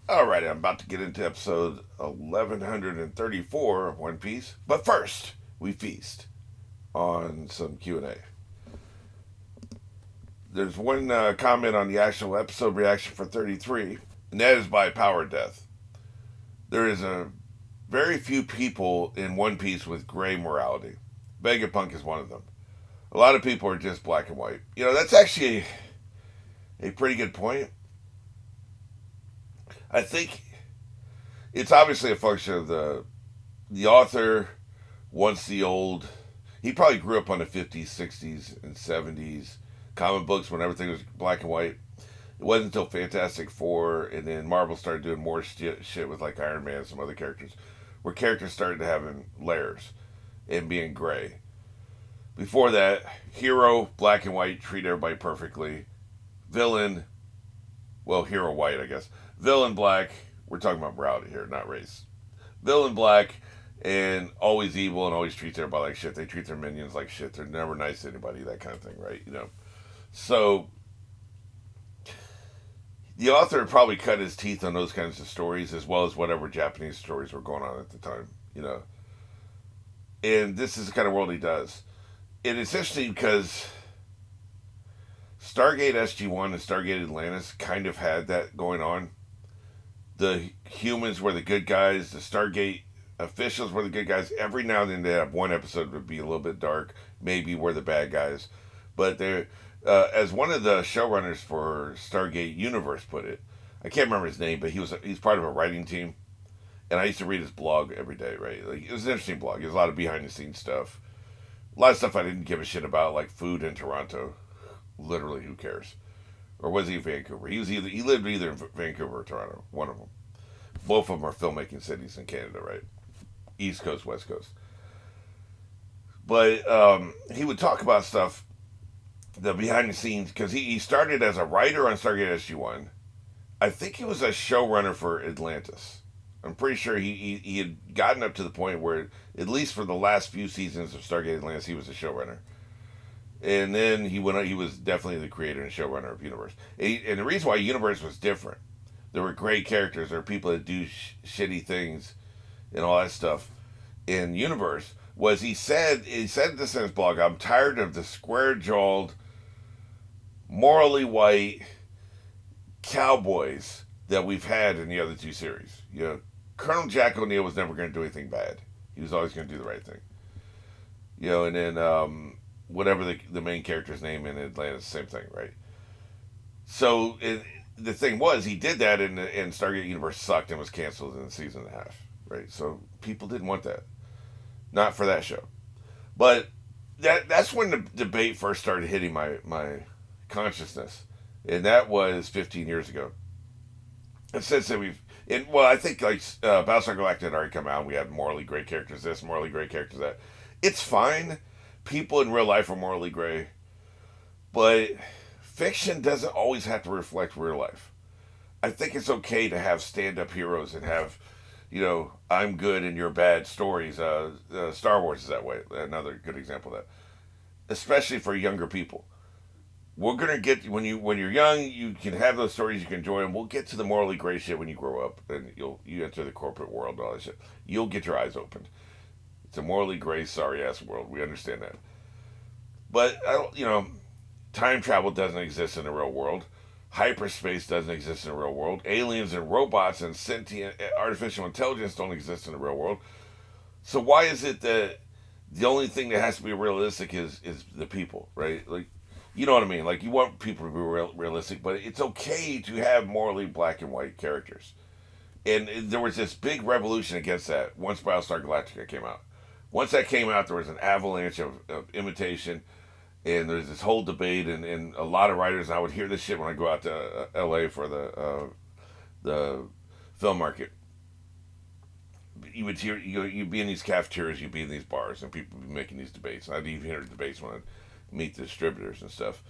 Alright, I'm about to get into episode 1134 of One Piece. But first, we feast on some Q&A. There's one comment on the actual episode reaction for 33, and that is by Power Death. There is a very few people in One Piece with gray morality. Vegapunk is one of them. A lot of people are just black and white. That's actually a pretty good point. I think it's obviously a function of the author wants the old. He probably grew up on the 50s, 60s, and 70s comic books when everything was black and white. It wasn't until Fantastic Four and then Marvel started doing more shit with like Iron Man and some other characters, where characters started having layers and being gray. Before that, hero, black and white, treat everybody perfectly. Villain, well, hero white, I guess. Villain black, we're talking about morality here, not race. Villain black, and always evil and always treats everybody like shit. They treat their minions like shit. They're never nice to anybody, that kind of thing, right? So the author probably cut his teeth on those kinds of stories as well as whatever Japanese stories were going on at the time. And this is the kind of world he does. And it's interesting because Stargate SG-1 and Stargate Atlantis kind of had that going on. The humans were the good guys. The Stargate officials were the good guys. Every now and then they have one episode would be a little bit dark. Maybe we're the bad guys. But they're, as one of the showrunners for Stargate Universe put it, I can't remember his name, but he's part of a writing team. And I used to read his blog every day, right? Like, it was an interesting blog. It was a lot of behind the scenes stuff. A lot of stuff I didn't give a shit about, like food in Toronto. Literally, who cares? Or was he in Vancouver? He lived either in Vancouver or Toronto, one of them. Both of them are filmmaking cities in Canada, right? East Coast, West Coast. But he would talk about stuff, the behind the scenes, because he started as a writer on Stargate SG-1. I think he was a showrunner for Atlantis. I'm pretty sure he had gotten up to the point where, at least for the last few seasons of Stargate Atlantis, he was a showrunner. And then he went. He was definitely the creator and showrunner of Universe. And the reason why Universe was different, there were great characters. There were people that do shitty things and all that stuff in Universe. Was he said this in his blog? I'm tired of the square jawed, morally white cowboys that we've had in the other two series. Colonel Jack O'Neill was never going to do anything bad. He was always going to do the right thing. And then whatever the main character's name in Atlantis, same thing, right? So the thing was, he did that, and Stargate Universe sucked and was canceled in a season and a half, right? So people didn't want that, not for that show. But that's when the debate first started hitting my consciousness, and that was 15 years ago. And since then I think like Battlestar Galactica had already come out. And we had morally great characters, this morally great characters that. It's fine. People in real life are morally gray, but fiction doesn't always have to reflect real life. I think it's okay to have stand-up heroes and have, I'm good and you're bad stories. Star Wars is that way. Another good example of that, especially for younger people. We're gonna get when you're young, you can have those stories, you can enjoy them. We'll get to the morally gray shit when you grow up and you enter the corporate world and all that shit. You'll get your eyes opened. It's a morally gray, sorry ass world. We understand that, but I don't. Time travel doesn't exist in the real world. Hyperspace doesn't exist in the real world. Aliens and robots and sentient artificial intelligence don't exist in the real world. So why is it that the only thing that has to be realistic is the people, right? Like, you know what I mean? Like, you want people to be realistic, but it's okay to have morally black and white characters. And there was this big revolution against that once Battlestar Galactica came out. Once that came out, there was an avalanche of imitation, and there's this whole debate, and a lot of writers. And I would hear this shit when I go out to L.A. for the film market. You would hear you'd be in these cafeterias, you'd be in these bars, and people would be making these debates. I'd even hear debates when I'd meet the distributors and stuff.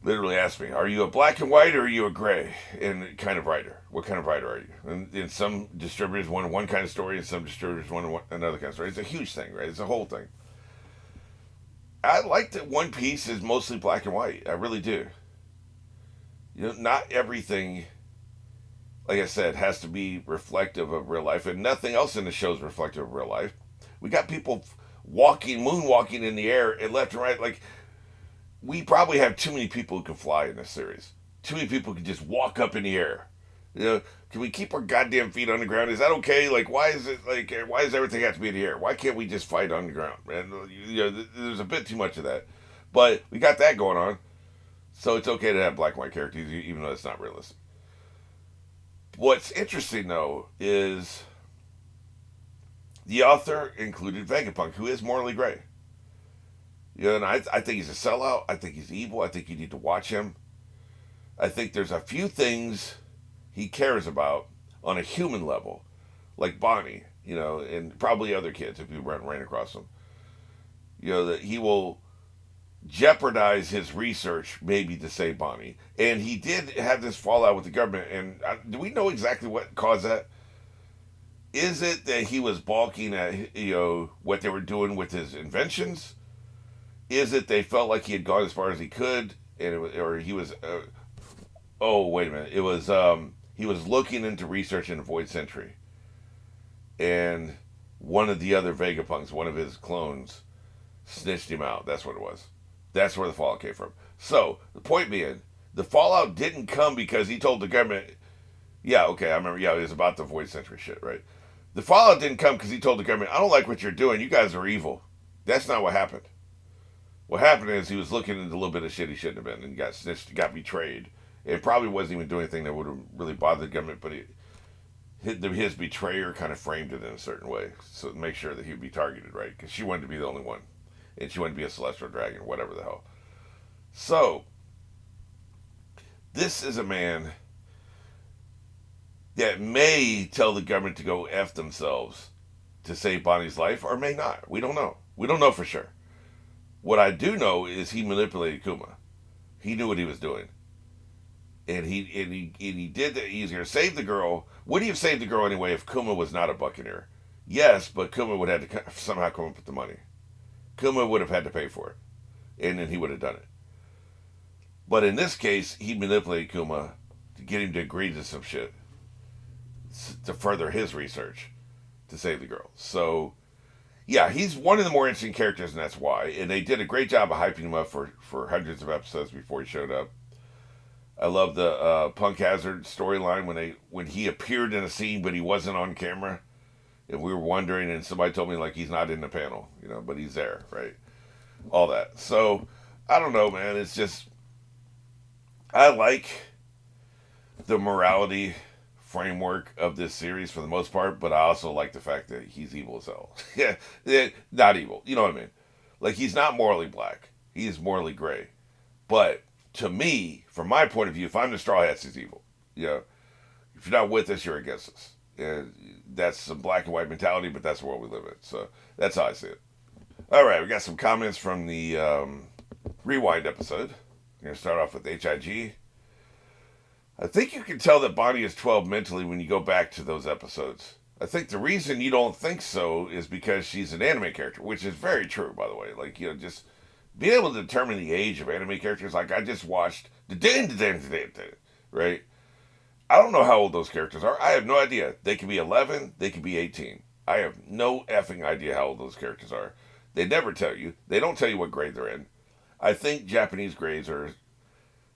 Literally ask me, "Are you a black and white or are you a gray?" And kind of writer. What kind of writer are you? And some distributors want one kind of story, and some distributors want another kind of story. It's a huge thing, right? It's a whole thing. I like that One Piece is mostly black and white. I really do. Not everything like I said, has to be reflective of real life, and nothing else in the show is reflective of real life. We got people walking, moonwalking in the air and left and right. Like, we probably have too many people who can fly in this series. Too many people can just walk up in the air. You know, can we keep our goddamn feet on the ground? Is that okay? Like, why is it like? Why does everything have to be in the air? Why can't we just fight on the ground? And there's a bit too much of that. But we got that going on, so it's okay to have black and white characters, even though it's not realistic. What's interesting though is the author included Vegapunk, who is morally gray. You know, and I think he's a sellout. I think he's evil. I think you need to watch him. I think there's a few things he cares about on a human level, like Bonnie, you know, and probably other kids if you ran across them. You know, that he will jeopardize his research maybe to save Bonnie. And he did have this fallout with the government. And do we know exactly what caused that? Is it that he was balking at, you know, what they were doing with his inventions? Is it they felt like he had gone as far as he could, and or he was? Oh, wait a minute! It was he was looking into research in Void Century, and one of the other Vegapunks, one of his clones, snitched him out. That's what it was. That's where the fallout came from. So the point being, the fallout didn't come because he told the government. Yeah, okay, I remember. Yeah, it was about the Void Century shit, right? The fallout didn't come because he told the government, "I don't like what you're doing. You guys are evil." That's not what happened. What happened is he was looking into a little bit of shit he shouldn't have been, and got snitched, got betrayed. It probably wasn't even doing anything that would have really bothered the government, but his betrayer kind of framed it in a certain way, so to make sure that he would be targeted, right? Because she wanted to be the only one, and she wanted to be a celestial dragon, whatever the hell. So this is a man that may tell the government to go F themselves to save Bonnie's life, or may not. We don't know. We don't know for sure. What I do know is he manipulated Kuma. He knew what he was doing, and he did that. He's going to save the girl. Would he have saved the girl anyway if Kuma was not a Buccaneer? Yes, but Kuma would have to somehow come up with the money. Kuma would have had to pay for it, and then he would have done it. But in this case, he manipulated Kuma to get him to agree to some shit to further his research to save the girl. So yeah, he's one of the more interesting characters, and that's why. And they did a great job of hyping him up for hundreds of episodes before he showed up. I love the Punk Hazard storyline when he appeared in a scene, but he wasn't on camera, and we were wondering, and somebody told me like he's not in the panel, you know, but he's there, right? All that. So I don't know, man. It's just I like the morality framework of this series for the most part, but I also like the fact that he's evil as hell. Yeah, not evil. You know what I mean? Like, he's not morally black. He is morally gray. But to me, from my point of view, if I'm the Straw Hats, he's evil. You know, if you're not with us, you're against us. And that's some black and white mentality, but that's the world we live in. So that's how I see it. All right, we got some comments from the Rewind episode. We're going to start off with HIG. I think you can tell that Bonnie is 12 mentally when you go back to those episodes. I think the reason you don't think so is because she's an anime character, which is very true, by the way. Like, you know, just being able to determine the age of anime characters. Like, I just watched right? I don't know how old those characters are. I have no idea. They could be 11. They could be 18. I have no effing idea how old those characters are. They never tell you. They don't tell you what grade they're in. I think Japanese grades are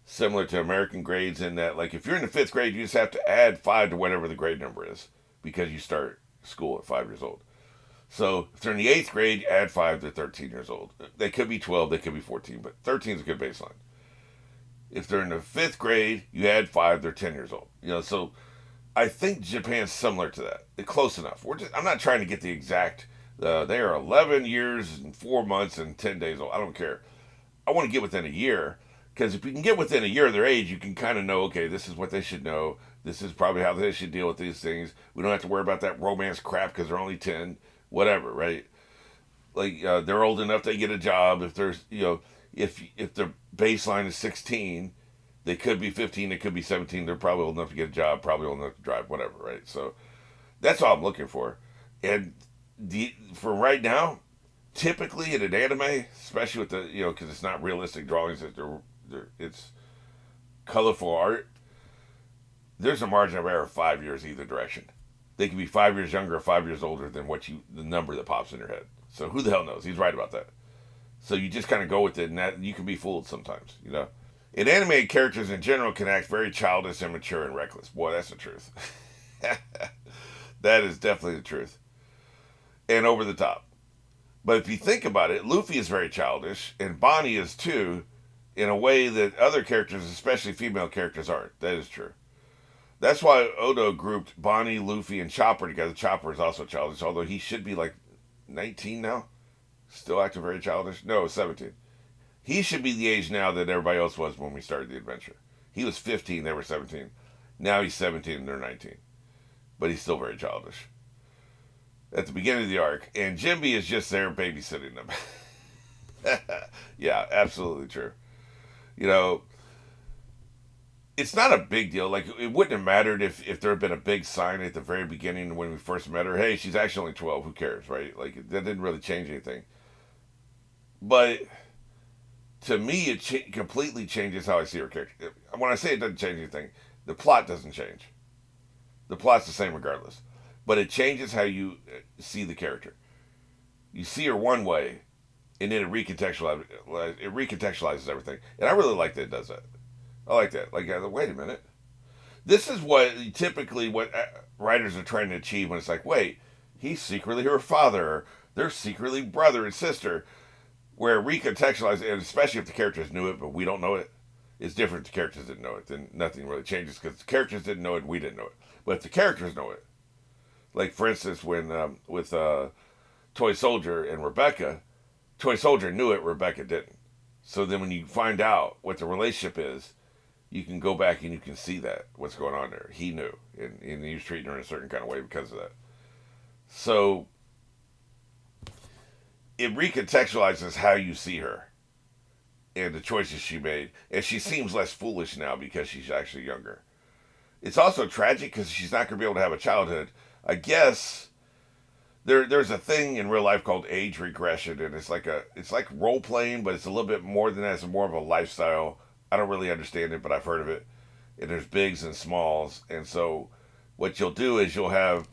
similar to American grades in that, like, if you're in the 5th grade, you just have to add 5 to whatever the grade number is because you start school at 5 years old. So if they're in the 8th grade, add 5 to 13 years old. They could be 12, they could be 14, but 13 is a good baseline. If they're in the 5th grade, you add 5, they're 10 years old. You know, so I think Japan's similar to that. It's close enough. I'm not trying to get the exact. They are 11 years and 4 months and 10 days old. I don't care. I want to get within a year. Because if you can get within a year of their age, you can kind of know, okay, this is what they should know. This is probably how they should deal with these things. We don't have to worry about that romance crap because they're only 10, whatever, right? Like, they're old enough, they get a job. If there's, you know, if the baseline is 16, they could be 15, they could be 17. They're probably old enough to get a job, probably old enough to drive, whatever, right? So that's all I'm looking for. And for right now, typically in an anime, especially with the, you know, because it's not realistic drawings, it's colorful art. there's a margin of error of 5 years either direction. They can be 5 years younger or 5 years older than the number that pops in your head. So who the hell knows? He's right about that. So you just kind of go with it, and that you can be fooled sometimes, you know. And animated characters in general can act very childish, immature, and reckless. Boy, that's the truth. That is definitely the truth. And over the top. But if you think about it, Luffy is very childish, and Bonnie is too, in a way that other characters, especially female characters, aren't. That is true. That's why Oda grouped Bonnie, Luffy, and Chopper together. Chopper is also childish, although he should be like 19 now. Still acting very childish. No, 17. He should be the age now that everybody else was when we started the adventure. He was 15, they were 17. Now he's 17 and they're 19. But he's still very childish. At the beginning of the arc. And Jinbe is just there babysitting them. Yeah, absolutely true. You know, it's not a big deal. Like, it wouldn't have mattered if there had been a big sign at the very beginning when we first met her. Hey, she's actually only 12. Who cares, right? Like, that didn't really change anything. But to me, it completely changes how I see her character. When I say it doesn't change anything, the plot doesn't change. The plot's the same regardless. But it changes how you see the character. You see her one way, and then it recontextualizes everything. And I really like that it does that. I like that. Like, wait a minute. This is what writers are trying to achieve when it's like, wait, he's secretly her father. Or they're secretly brother and sister. Where recontextualized, and especially if the characters knew it, but we don't know it, it's different if the characters didn't know it. Then nothing really changes because the characters didn't know it and we didn't know it. But if the characters know it, like for instance, when with Toy Soldier and Rebecca, Toy Soldier knew it, Rebecca didn't. So then when you find out what the relationship is, you can go back and you can see that, what's going on there. He knew, and he was treating her in a certain kind of way because of that. So it recontextualizes how you see her and the choices she made. And she seems less foolish now because she's actually younger. It's also tragic because she's not going to be able to have a childhood. I guess there's a thing in real life called age regression, and it's like role playing, but it's a little bit more than that. It's more of a lifestyle. I don't really understand it, but I've heard of it. And there's bigs and smalls. And so what you'll do is you'll have,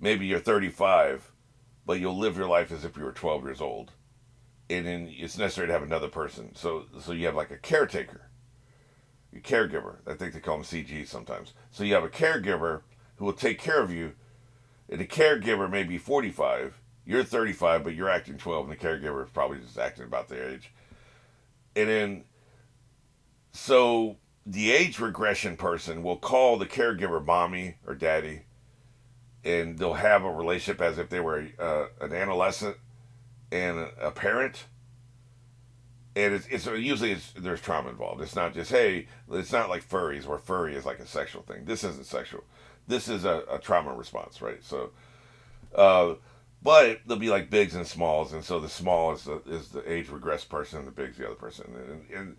maybe you're 35, but you'll live your life as if you were 12 years old. And then it's necessary to have another person. So you have like a caretaker, a caregiver. I think they call them CG sometimes. So you have a caregiver who will take care of you. And the caregiver may be 45. You're 35, but you're acting 12. And the caregiver is probably just acting about their age. And then, so the age regression person will call the caregiver mommy or daddy. And they'll have a relationship as if they were an adolescent and a parent. And there's trauma involved. It's not just, hey, it's not like furries where furry is like a sexual thing. This isn't sexual. This is a trauma response, right? So, but they'll be like bigs and smalls, and so the small is the age regressed person, and the big's the other person. And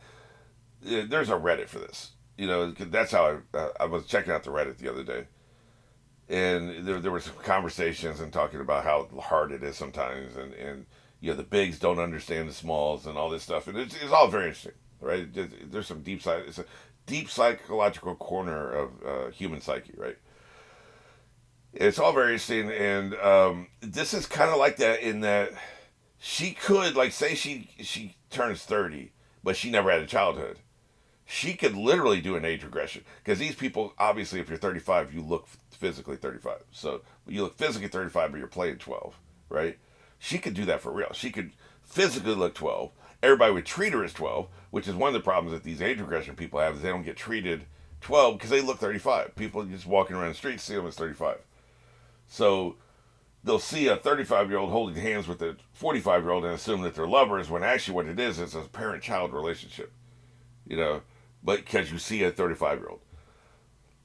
there's a Reddit for this. You know, that's how I was checking out the Reddit the other day. And there were some conversations and talking about how hard it is sometimes, and you know, the bigs don't understand the smalls and all this stuff, and it's all very interesting, right? There's some it's a deep psychological corner of human psyche, right? It's all very interesting, and this is kind of like that in that she could, like, say she turns 30, but she never had a childhood. She could literally do an age regression. Because these people, obviously, if you're 35, you look physically 35. So you look physically 35, but you're playing 12, right? She could do that for real. She could physically look 12. Everybody would treat her as 12, which is one of the problems that these age regression people have, is they don't get treated 12 because they look 35. People just walking around the street see them as 35. So they'll see a 35-year-old holding hands with a 45-year-old and assume that they're lovers, when actually what it is a parent-child relationship. You know, but because you see a 35-year-old.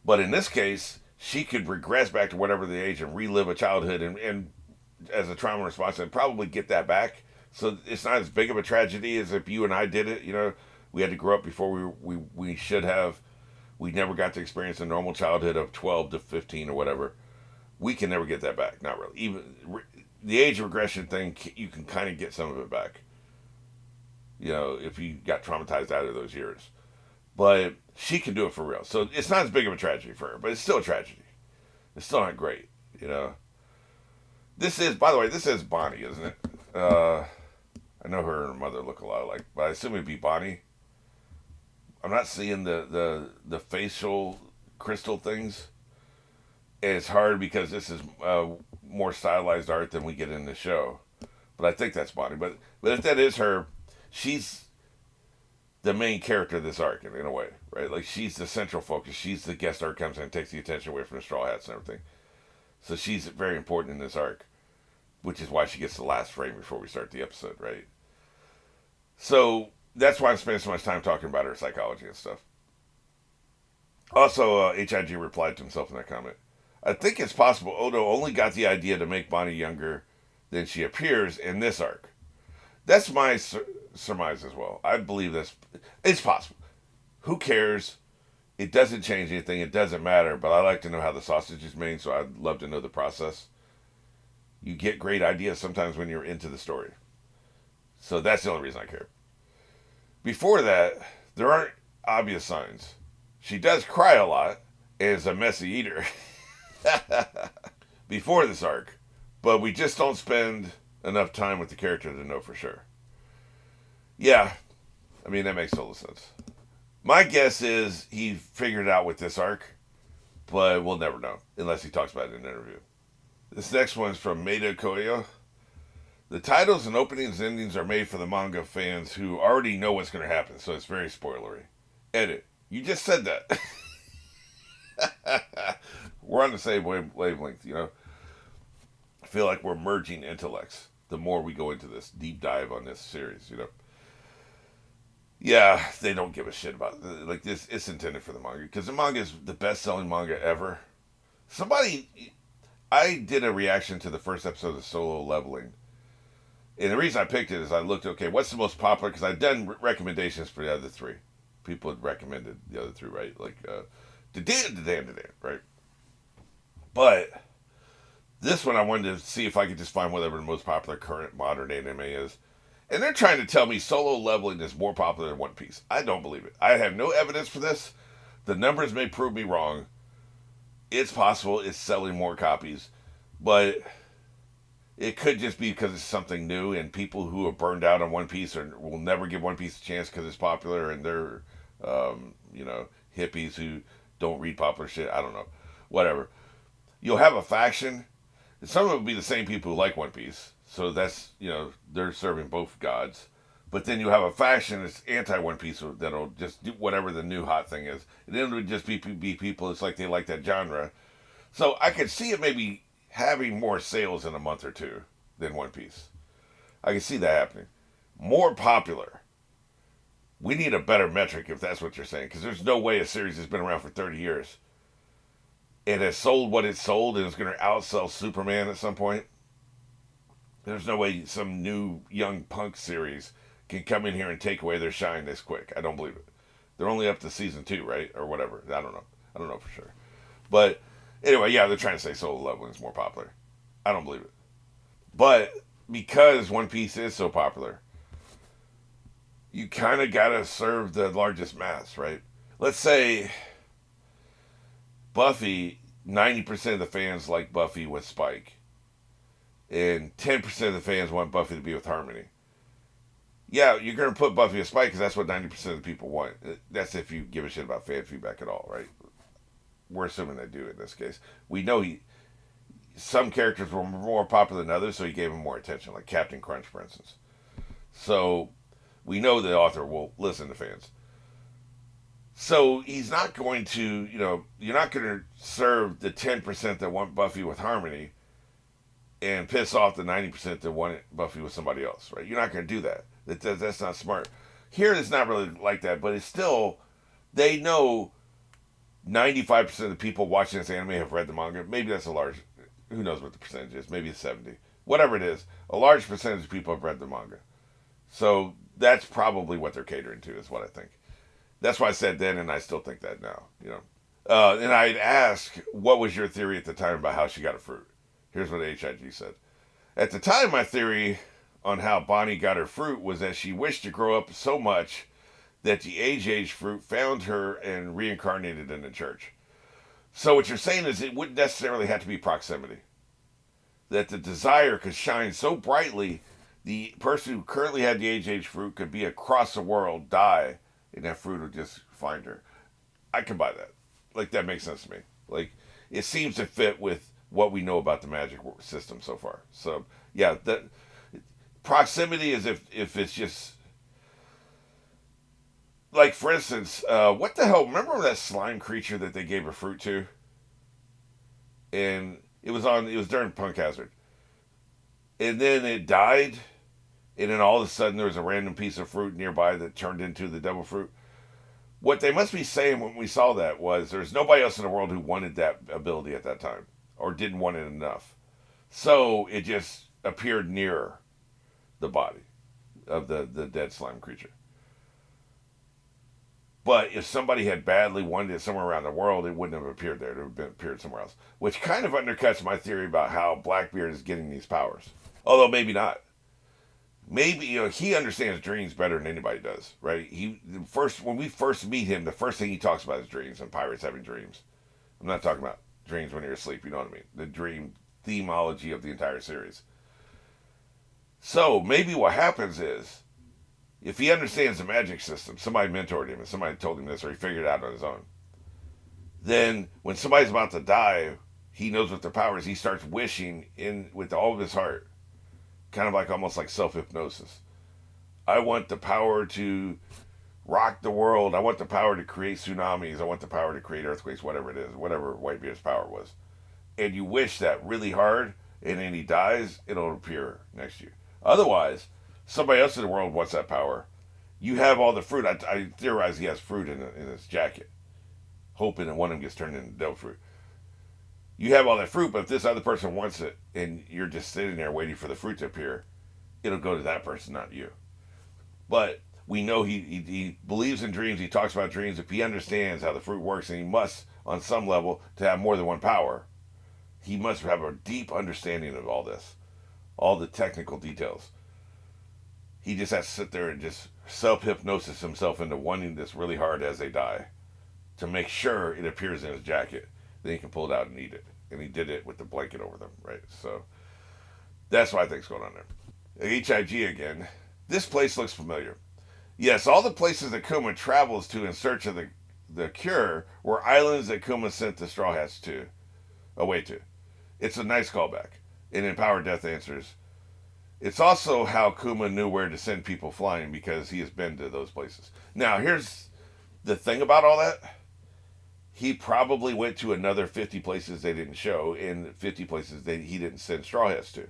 But in this case, she could regress back to whatever the age and relive a childhood and as a trauma response and probably get that back. So it's not as big of a tragedy as if you and I did it. You know, we had to grow up before we should have. We never got to experience a normal childhood of 12 to 15 or whatever. We can never get that back. Not really. Even the age regression thing, you can kind of get some of it back. You know, if you got traumatized out of those years. but she can do it for real. So it's not as big of a tragedy for her, but it's still a tragedy. It's still not great, you know. This is, by the way, this is Bonnie, isn't it? I know her and her mother look a lot alike, but I assume it'd be Bonnie. I'm not seeing the facial crystal things. And it's hard because this is more stylized art than we get in the show. But I think that's Bonnie. But if that is her, she's the main character of this arc in a way, right? Like she's the central focus. She's the guest star comes in and takes the attention away from the Straw Hats and everything. So she's very important in this arc, which is why she gets the last frame before we start the episode, right? So that's why I'm spending so much time talking about her psychology and stuff. Also, HIG replied to himself in that comment. I think it's possible Odo only got the idea to make Bonnie younger than she appears in this arc. That's my surmise as well. I believe this. It's possible. Who cares? It doesn't change anything. It doesn't matter. But I like to know how the sausage is made, so I'd love to know the process. You get great ideas sometimes when you're into the story. So that's the only reason I care. Before that, there aren't obvious signs. She does cry a lot and is a messy eater. Before this arc, but we just don't spend enough time with the character to know for sure. Yeah, I mean, that makes total sense. My guess is he figured it out with this arc, but we'll never know unless he talks about it in an interview. This next one is from Maeda Koyo. The titles and openings and endings are made for the manga fans who already know what's going to happen, so it's very spoilery. Edit. You just said that. We're on the same wavelength, you know. I feel like we're merging intellects the more we go into this deep dive on this series, you know. Yeah, they don't give a shit about it. Like this. It's intended for the manga because the manga is the best-selling manga ever. I did a reaction to the first episode of Solo Leveling, and the reason I picked it is I looked, okay, what's the most popular? Because I'd done recommendations for the other three. People had recommended the other three, right? Like the right? But this one I wanted to see if I could just find whatever the most popular current modern anime is. And they're trying to tell me Solo Leveling is more popular than One Piece. I don't believe it. I have no evidence for this. The numbers may prove me wrong. It's possible it's selling more copies. But it could just be because it's something new and people who are burned out on One Piece will never give One Piece a chance because it's popular and they're, hippies who don't read popular shit. I don't know. Whatever. You'll have a faction. And some of it will be the same people who like One Piece. So that's, they're serving both gods. But then you have a faction that's anti-One Piece that'll just do whatever the new hot thing is. And then it would just be people, it's like they like that genre. So I could see it maybe having more sales in a month or two than One Piece. I can see that happening. More popular. We need a better metric if that's what you're saying. Because there's no way a series that's been around for 30 years and has sold what it sold and is going to outsell Superman at some point. There's no way some new young punk series can come in here and take away their shine this quick. I don't believe it. They're only up to season 2, right? Or whatever. I don't know. I don't know for sure. But anyway, yeah, they're trying to say Solo Leveling is more popular. I don't believe it. But because One Piece is so popular, you kind of got to serve the largest mass, right? Let's say Buffy, 90% of the fans like Buffy with Spike. And 10% of the fans want Buffy to be with Harmony. Yeah, you're going to put Buffy with Spike because that's what 90% of the people want. That's if you give a shit about fan feedback at all, right? We're assuming they do in this case. We know some characters were more popular than others, so he gave them more attention, like Captain Crunch, for instance. So we know the author will listen to fans. So he's not going to, you're not going to serve the 10% that want Buffy with Harmony and piss off the 90% that want Buffy with somebody else, right? You're not going to do that. That's not smart. Here, it's not really like that, but it's still, they know 95% of the people watching this anime have read the manga. Maybe that's a large, who knows what the percentage is. Maybe it's 70. Whatever it is, a large percentage of people have read the manga. So that's probably what they're catering to, is what I think. That's why I said then, and I still think that now, And I'd ask, what was your theory at the time about how she got her fruit? Here's what HIG said. At the time, my theory on how Bonnie got her fruit was that she wished to grow up so much that the age fruit found her and reincarnated in the church. So what you're saying is it wouldn't necessarily have to be proximity. That the desire could shine so brightly, the person who currently had the age fruit could be across the world, die, and that fruit would just find her. I can buy that. Like, that makes sense to me. Like, it seems to fit with what we know about the magic system so far. So, yeah, that proximity is if it's just like, for instance, what the hell? Remember that slime creature that they gave a fruit to, and it was during Punk Hazard, and then it died, and then all of a sudden there was a random piece of fruit nearby that turned into the devil fruit. What they must be saying when we saw that was there's nobody else in the world who wanted that ability at that time, or didn't want it enough, so it just appeared near the body of the dead slime creature. But if somebody had badly wanted it somewhere around the world, it wouldn't have appeared there. It would have appeared somewhere else. Which kind of undercuts my theory about how Blackbeard is getting these powers. Although maybe not. Maybe, he understands dreams better than anybody does, right? When we first meet him, the first thing he talks about is dreams and pirates having dreams. I'm not talking about dreams when you're asleep, you know what I mean? The dream themology of the entire series. So maybe what happens is, if he understands the magic system, somebody mentored him and somebody told him this, or he figured it out on his own, then when somebody's about to die, he knows what their power is. He starts wishing in with all of his heart, kind of like almost like self-hypnosis. I want the power to rock the world. I want the power to create tsunamis. I want the power to create earthquakes, whatever it is, whatever Whitebeard's power was. And you wish that really hard, and then he dies, it'll appear next to you. Otherwise, somebody else in the world wants that power. You have all the fruit. I theorize he has fruit in his jacket, hoping that one of them gets turned into devil fruit. You have all that fruit, but if this other person wants it, and you're just sitting there waiting for the fruit to appear, it'll go to that person, not you. But we know he believes in dreams. He talks about dreams. If he understands how the fruit works, and he must, on some level, to have more than one power, he must have a deep understanding of all this, all the technical details. He just has to sit there and just self-hypnosis himself into wanting this really hard as they die to make sure it appears in his jacket. Then he can pull it out and eat it. And he did it with the blanket over them, right? So that's what I think's going on there. HIG again. This place looks familiar. Yes, all the places that Kuma travels to in search of the cure were islands that Kuma sent the Straw Hats away to. It's a nice callback. And in Power Death answers, it's also how Kuma knew where to send people flying because he has been to those places. Now, here's the thing about all that. He probably went to another 50 places they didn't show and 50 places he didn't send Straw Hats to.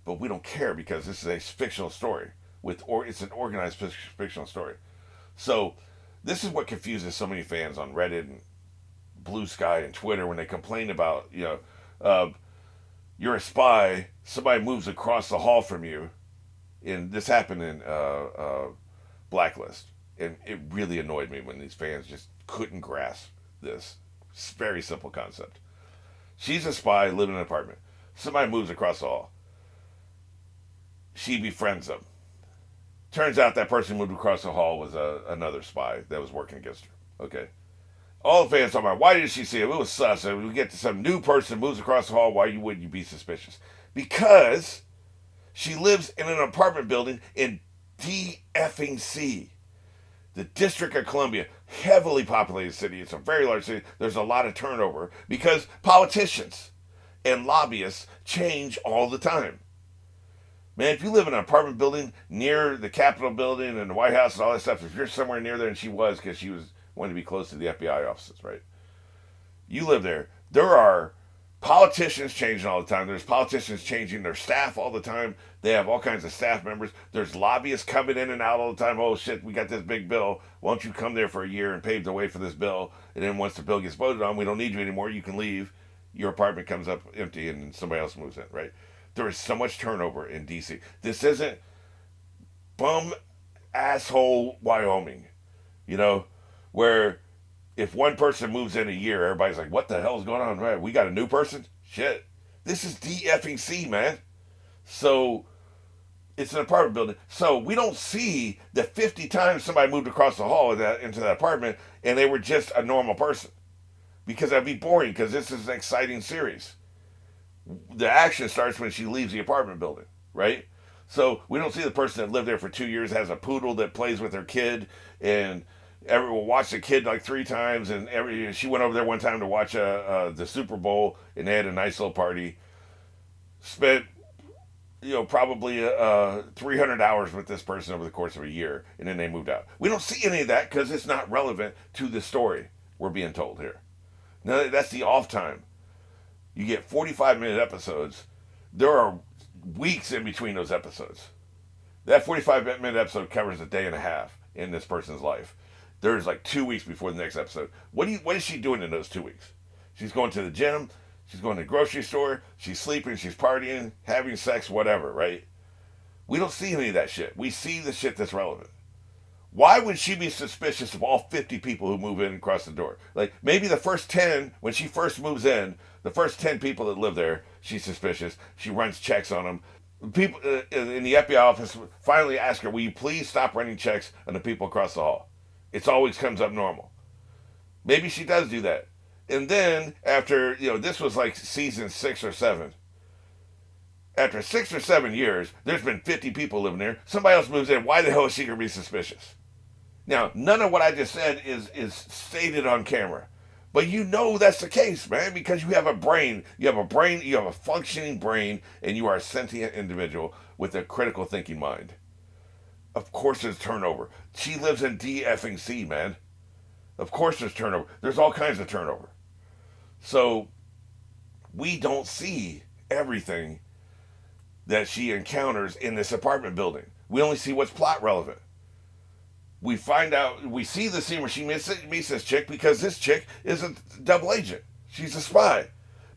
But we don't care because this is a fictional story. It's an organized fictional story. So this is what confuses so many fans on Reddit and Blue Sky and Twitter when they complain about, you're a spy, somebody moves across the hall from you, and this happened in Blacklist, and it really annoyed me when these fans just couldn't grasp this very simple concept. She's a spy, living in an apartment. Somebody moves across the hall. She befriends them. Turns out that person who moved across the hall was another spy that was working against her. Okay. All the fans talking about, why did she see him? It was sus. We get to some new person moves across the hall. Why wouldn't you be suspicious? Because she lives in an apartment building in D-effing-C. The District of Columbia, heavily populated city. It's a very large city. There's a lot of turnover because politicians and lobbyists change all the time. Man, if you live in an apartment building near the Capitol building and the White House and all that stuff, if you're somewhere near there, and she was because she wanted to be close to the FBI offices, right? You live there. There are politicians changing all the time. There's politicians changing their staff all the time. They have all kinds of staff members. There's lobbyists coming in and out all the time. Oh, shit, we got this big bill. Why don't you come there for a year and pave the way for this bill? And then once the bill gets voted on, we don't need you anymore. You can leave. Your apartment comes up empty and somebody else moves in, right? There is so much turnover in D.C. This isn't bum asshole Wyoming, where if one person moves in a year, everybody's like, what the hell is going on? Right? We got a new person? Shit. This is D-effing-C, man. So It's an apartment building. So we don't see the 50 times somebody moved across the hall into that apartment and they were just a normal person. Because that'd be boring because this is an exciting series. The action starts when she leaves the apartment building, right? So we don't see the person that lived there for 2 years, has a poodle that plays with her kid, and everyone watched the kid like 3 times. And she went over there one time to watch the Super Bowl, and they had a nice little party. Spent probably 300 hours with this person over the course of a year, and then they moved out. We don't see any of that because it's not relevant to the story we're being told here. Now, that's the off time. You get 45-minute episodes. There are weeks in between those episodes. That 45-minute episode covers a day and a half in this person's life. There's like 2 weeks before the next episode. What is she doing in those 2 weeks? She's going to the gym. She's going to the grocery store. She's sleeping. She's partying, having sex, whatever, right? We don't see any of that shit. We see the shit that's relevant. Why would she be suspicious of all 50 people who move in and cross the door? Like, maybe the first 10, when she first moves in, the first 10 people that live there, she's suspicious. She runs checks on them. People in the FBI office finally ask her, will you please stop running checks on the people across the hall? It always comes up normal. Maybe she does do that. And then, after, this was like season 6 or 7. After 6 or 7 years, there's been 50 people living there. Somebody else moves in. Why the hell is she going to be suspicious? Now, none of what I just said is stated on camera. But that's the case, man, because you have a brain. You have a functioning brain, and you are a sentient individual with a critical thinking mind. Of course there's turnover. She lives in D-effing-C, man. Of course there's turnover. There's all kinds of turnover. So, we don't see everything that she encounters in this apartment building. We only see what's plot relevant. We see the scene where she meets this chick because this chick is a double agent. She's a spy.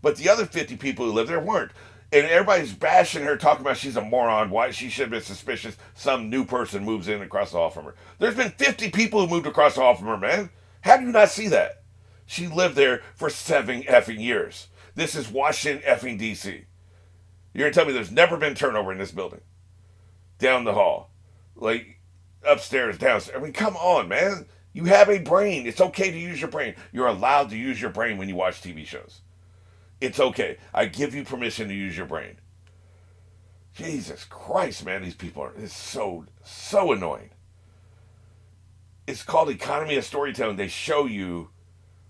But the other 50 people who live there weren't. And everybody's bashing her, talking about she's a moron, why she should have been suspicious. Some new person moves in across the hall from her. There's been 50 people who moved across the hall from her, man. How do you not see that? She lived there for 7 effing years. This is Washington effing D.C. You're going to tell me there's never been turnover in this building? Down the hall. Like, upstairs, downstairs. I mean, come on, man. You have a brain. It's okay to use your brain. You're allowed to use your brain when you watch TV shows. It's okay. I give you permission to use your brain. Jesus Christ, man, these people it's so annoying. It's called economy of storytelling. They show you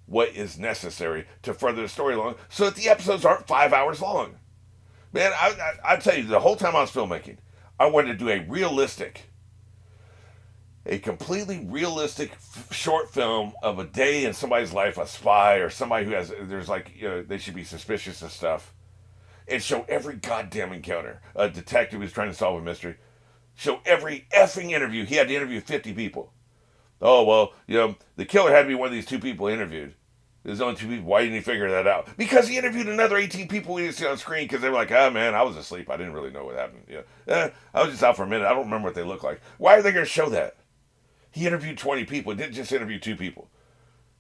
what is necessary to further the story along so that the episodes aren't 5 hours long. Man, I tell you, the whole time I was filmmaking, I wanted to do a completely realistic short film of a day in somebody's life, a spy or somebody who they should be suspicious of stuff, and show every goddamn encounter. A detective who's trying to solve a mystery. Show every effing interview. He had to interview 50 people. Oh, well, the killer had to be one of these 2 people interviewed. There's only 2 people. Why didn't he figure that out? Because he interviewed another 18 people we didn't see on screen because they were like, man, I was asleep. I didn't really know what happened. I was just out for a minute. I don't remember what they look like. Why are they going to show that? He interviewed 20 people. He didn't just interview 2 people.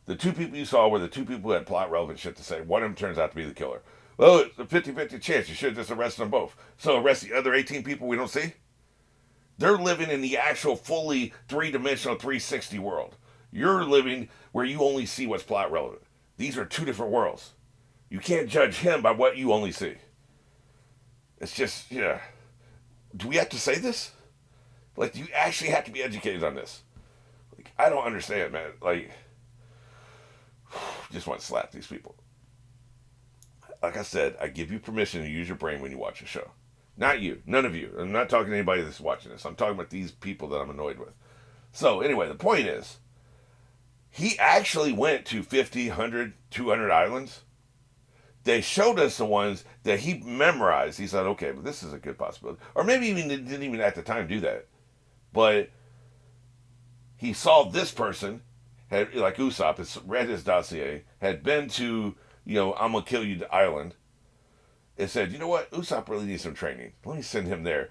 The 2 people you saw were the 2 people who had plot relevant shit to say. One of them turns out to be the killer. Well, it's a 50-50 chance. You should have just arrested them both. So arrest the other 18 people we don't see? They're living in the actual fully 3-dimensional 360 world. You're living where you only see what's plot relevant. These are 2 different worlds. You can't judge him by what you only see. It's just, Do we have to say this? Like, do you actually have to be educated on this? Like, I don't understand, man. Like, just want to slap these people. Like I said, I give you permission to use your brain when you watch a show. Not you. None of you. I'm not talking to anybody that's watching this. I'm talking about these people that I'm annoyed with. So, anyway, the point is, he actually went to 50, 100, 200 islands. They showed us the ones that he memorized. He said, okay, but this is a good possibility. Or maybe even didn't even at the time do that. But he saw this person, had like Usopp, had read his dossier, had been to, I'm going to kill you island, and said, you know what, Usopp really needs some training. Let me send him there.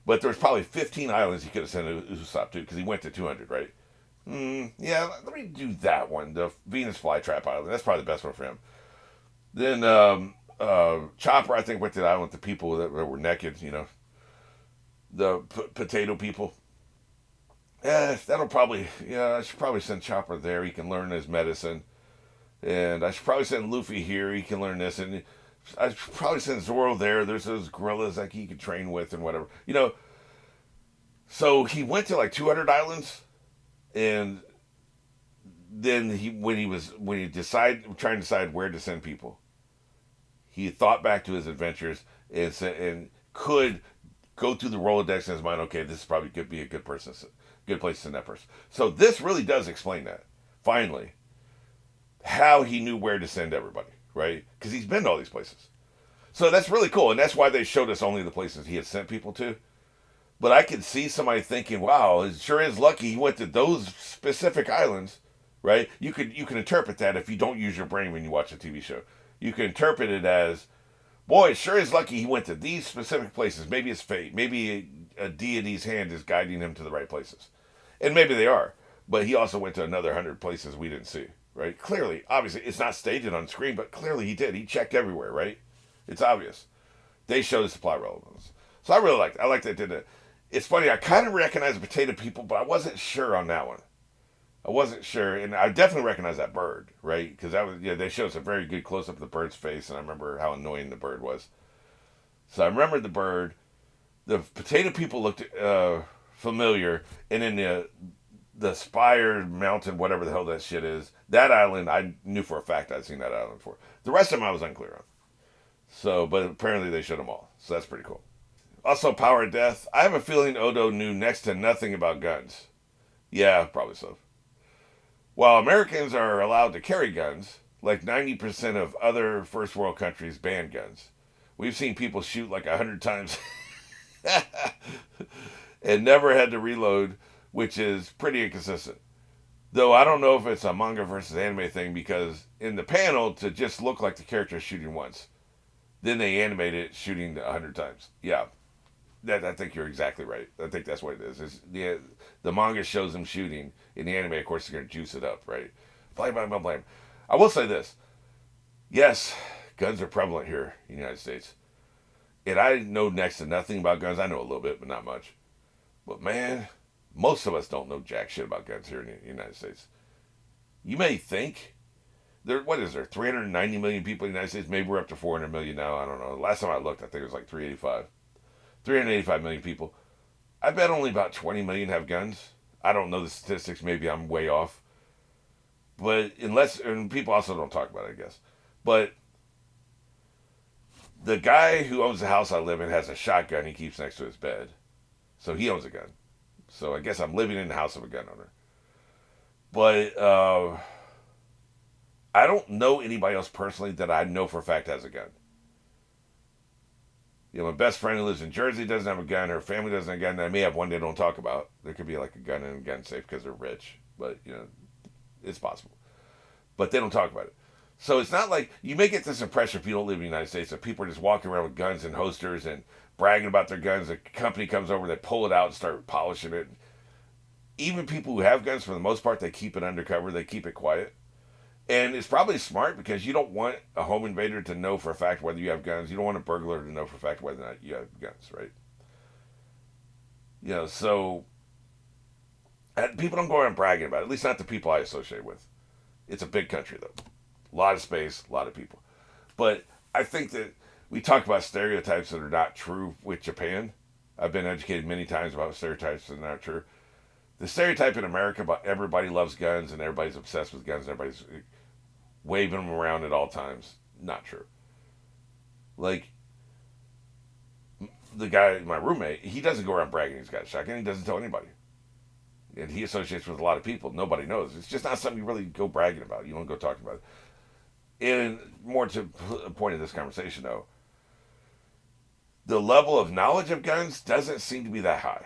But there's probably 15 islands he could have sent Usopp to, because he went to 200, right? Yeah, let me do that one, the Venus Flytrap Island. That's probably the best one for him. Then Chopper, I think, went to the island with the people that were naked, the potato people. Yeah, that'll probably. Yeah, I should probably send Chopper there. He can learn his medicine, and I should probably send Luffy here. He can learn this, and I should probably send Zoro there. There's those gorillas like he could train with and whatever. So he went to like 200 islands, and then when he decided trying to decide where to send people, he thought back to his adventures and could go through the Rolodex in his mind. Okay, this is probably could be a good place to send that person. So this really does explain that finally how he knew where to send everybody, right? Because he's been to all these places. So that's really cool, and that's why they showed us only the places he had sent people to. But I could see somebody thinking, "Wow, it sure is lucky he went to those specific islands." Right? You can interpret that if you don't use your brain when you watch a TV show. You can interpret it as, boy, it sure is lucky he went to these specific places. Maybe it's fate. Maybe a deity's hand is guiding him to the right places. And maybe they are. But he also went to another 100 places we didn't see. Right? Clearly, obviously, it's not stated on screen, but clearly he did. He checked everywhere, right? It's obvious. They showed us the plot relevance. So I really liked it. I liked that they did it. It's funny, I kind of recognize the potato people, but I wasn't sure on that one. I wasn't sure, and I definitely recognize that bird, right? Because that was, they showed us a very good close up of the bird's face, and I remember how annoying the bird was. So I remember the bird. The potato people looked familiar, and then the Spire Mountain, whatever the hell that shit is, that island, I knew for a fact I'd seen that island before. The rest of them I was unclear on. So, but apparently they showed them all, so that's pretty cool. Also, Power of Death. I have a feeling Odo knew next to nothing about guns. Yeah, probably so. While Americans are allowed to carry guns, like 90% of other first world countries ban guns. We've seen people shoot like 100 times and never had to reload, which is pretty inconsistent. Though I don't know if it's a manga versus anime thing, because in the panel, to just look like the character is shooting once, then they animate it shooting 100 times. Yeah, I think you're exactly right. I think that's what it is. The manga shows them shooting. In the anime, of course, they're going to juice it up, right? Blame. I will say this. Yes, guns are prevalent here in the United States. And I know next to nothing about guns. I know a little bit, but not much. But man, most of us don't know jack shit about guns here in the United States. You may think, what is there, 390 million people in the United States? Maybe we're up to 400 million now. I don't know. Last time I looked, I think it was like 385 million people. I bet only about 20 million have guns. I don't know the statistics. Maybe I'm way off. But and people also don't talk about it, I guess. But the guy who owns the house I live in has a shotgun he keeps next to his bed. So he owns a gun. So I guess I'm living in the house of a gun owner. But I don't know anybody else personally that I know for a fact has a gun. My best friend who lives in Jersey doesn't have a gun. Her family doesn't have a gun. They may have one they don't talk about. There could be like a gun in a gun safe because they're rich. But, it's possible. But they don't talk about it. So it's not like, you may get this impression if you don't live in the United States that people are just walking around with guns and holsters and bragging about their guns. A company comes over, they pull it out and start polishing it. Even people who have guns, for the most part, they keep it undercover. They keep it quiet. And it's probably smart because you don't want a home invader to know for a fact whether you have guns. You don't want a burglar to know for a fact whether or not you have guns, right? So people don't go around bragging about it, at least not the people I associate with. It's a big country, though. A lot of space, a lot of people. But I think that we talk about stereotypes that are not true with Japan. I've been educated many times about stereotypes that are not true. The stereotype in America about everybody loves guns and everybody's obsessed with guns and everybody's waving them around at all times. Not true. Like, the guy, my roommate, he doesn't go around bragging he's got a shotgun. He doesn't tell anybody. And he associates with a lot of people. Nobody knows. It's just not something you really go bragging about. You don't go talking about it. And more to the point of this conversation, though, the level of knowledge of guns doesn't seem to be that high.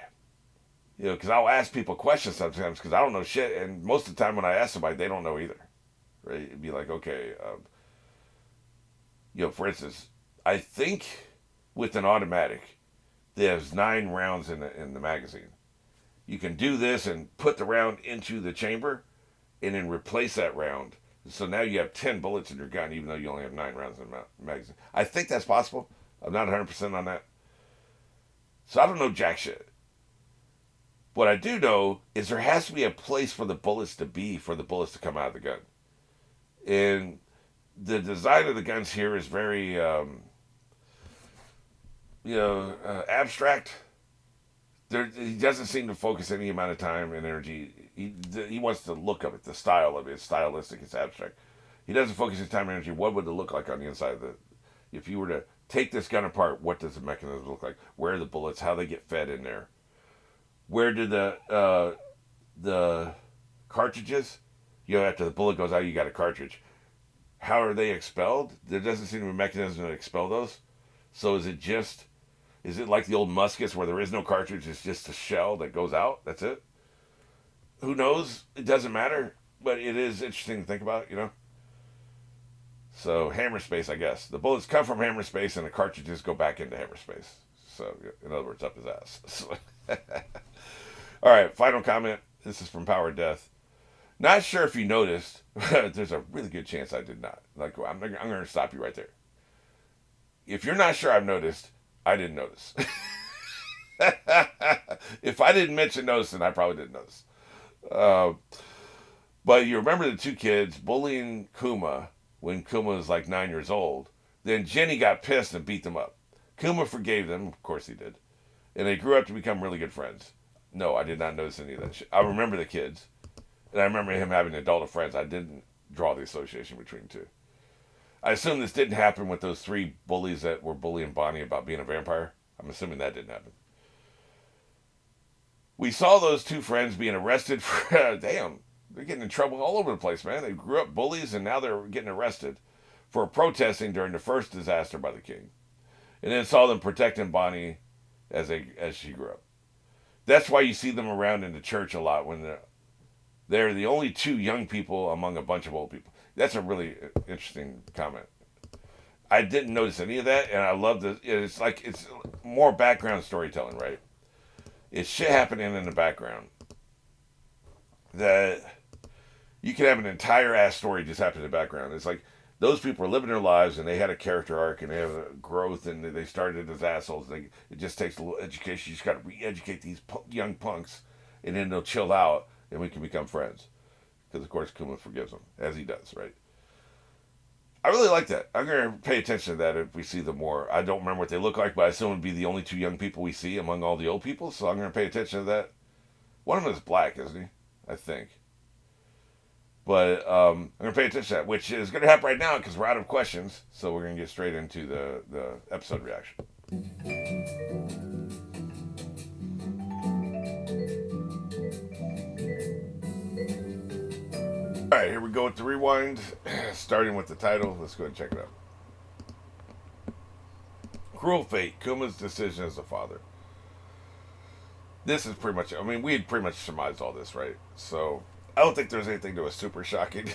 Because I'll ask people questions sometimes because I don't know shit. And most of the time when I ask somebody, they don't know either. Right? It'd be like, okay, for instance, I think with an automatic, there's 9 rounds in the magazine. You can do this and put the round into the chamber and then replace that round. So now you have 10 bullets in your gun, even though you only have 9 rounds in the magazine. I think that's possible. I'm not 100% on that. So I don't know jack shit. What I do know is there has to be a place for the bullets to be for the bullets to come out of the gun. And the design of the guns here is very, abstract. He doesn't seem to focus any amount of time and energy. He wants the look of it, the style of it. It's stylistic, it's abstract. He doesn't focus his time and energy. What would it look like on the inside of the? If you were to take this gun apart, what does the mechanism look like? Where are the bullets? How they get fed in there? Where do the cartridges? After the bullet goes out, you got a cartridge. How are they expelled? There doesn't seem to be a mechanism to expel those. So is it like the old muskets where there is no cartridge, it's just a shell that goes out? That's it? Who knows? It doesn't matter. But it is interesting to think about. So, hammer space, I guess. The bullets come from hammer space and the cartridges go back into hammer space. So, in other words, up his ass. All right, final comment. This is from Power of Death. Not sure if you noticed. There's a really good chance I did not. I'm going to stop you right there. If you're not sure I've noticed, I didn't notice. If I didn't mention noticing, I probably didn't notice. But you remember the two kids bullying Kuma when Kuma was like 9 years old. Then Jenny got pissed and beat them up. Kuma forgave them. Of course he did. And they grew up to become really good friends. No, I did not notice any of that shit. I remember the kids. And I remember him having adult friends. I didn't draw the association between the two. I assume this didn't happen with those three bullies that were bullying Bonnie about being a vampire. I'm assuming that didn't happen. We saw those two friends being arrested for... damn, they're getting in trouble all over the place, man. They grew up bullies and now they're getting arrested for protesting during the first disaster by the king. And then saw them protecting Bonnie as she grew up. That's why you see them around in the church a lot when they're the only two young people among a bunch of old people. That's a really interesting comment. I didn't notice any of that, and I love this. It's more background storytelling, right? It's shit happening in the background that you can have an entire ass story just happen in the background. It's like those people are living their lives, and they had a character arc, and they have a growth, and they started as assholes. It just takes a little education. You just got to re-educate these young punks, and then they'll chill out, and we can become friends. Because, of course, Kuma forgives them, as he does, right? I really like that. I'm going to pay attention to that if we see them more. I don't remember what they look like, but I assume it would be the only two young people we see among all the old people, so I'm going to pay attention to that. One of them is black, isn't he? I think. But I'm going to pay attention to that, which is going to happen right now because we're out of questions, so we're going to get straight into the episode reaction. All right, here we go with the rewind, starting with the title. Let's go ahead and check it out. Cruel Fate, Kuma's decision as a father. This is pretty much, we had pretty much surmised all this, right? So, I don't think there's anything that was super shocking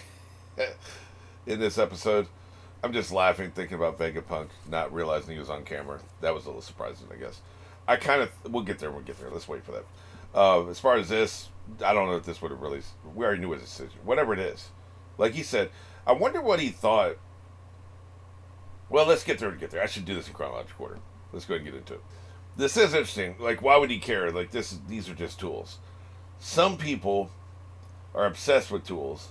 in this episode. I'm just laughing, thinking about Vegapunk not realizing he was on camera. That was a little surprising, I guess. We'll get there. Let's wait for that. As far as this, I don't know if this would have really... We already knew his decision. Whatever it is. Like he said, I wonder what he thought... Well, let's get there. I should do this in chronological order. Let's go ahead and get into it. This is interesting. Like, why would he care? Like, these are just tools. Some people are obsessed with tools,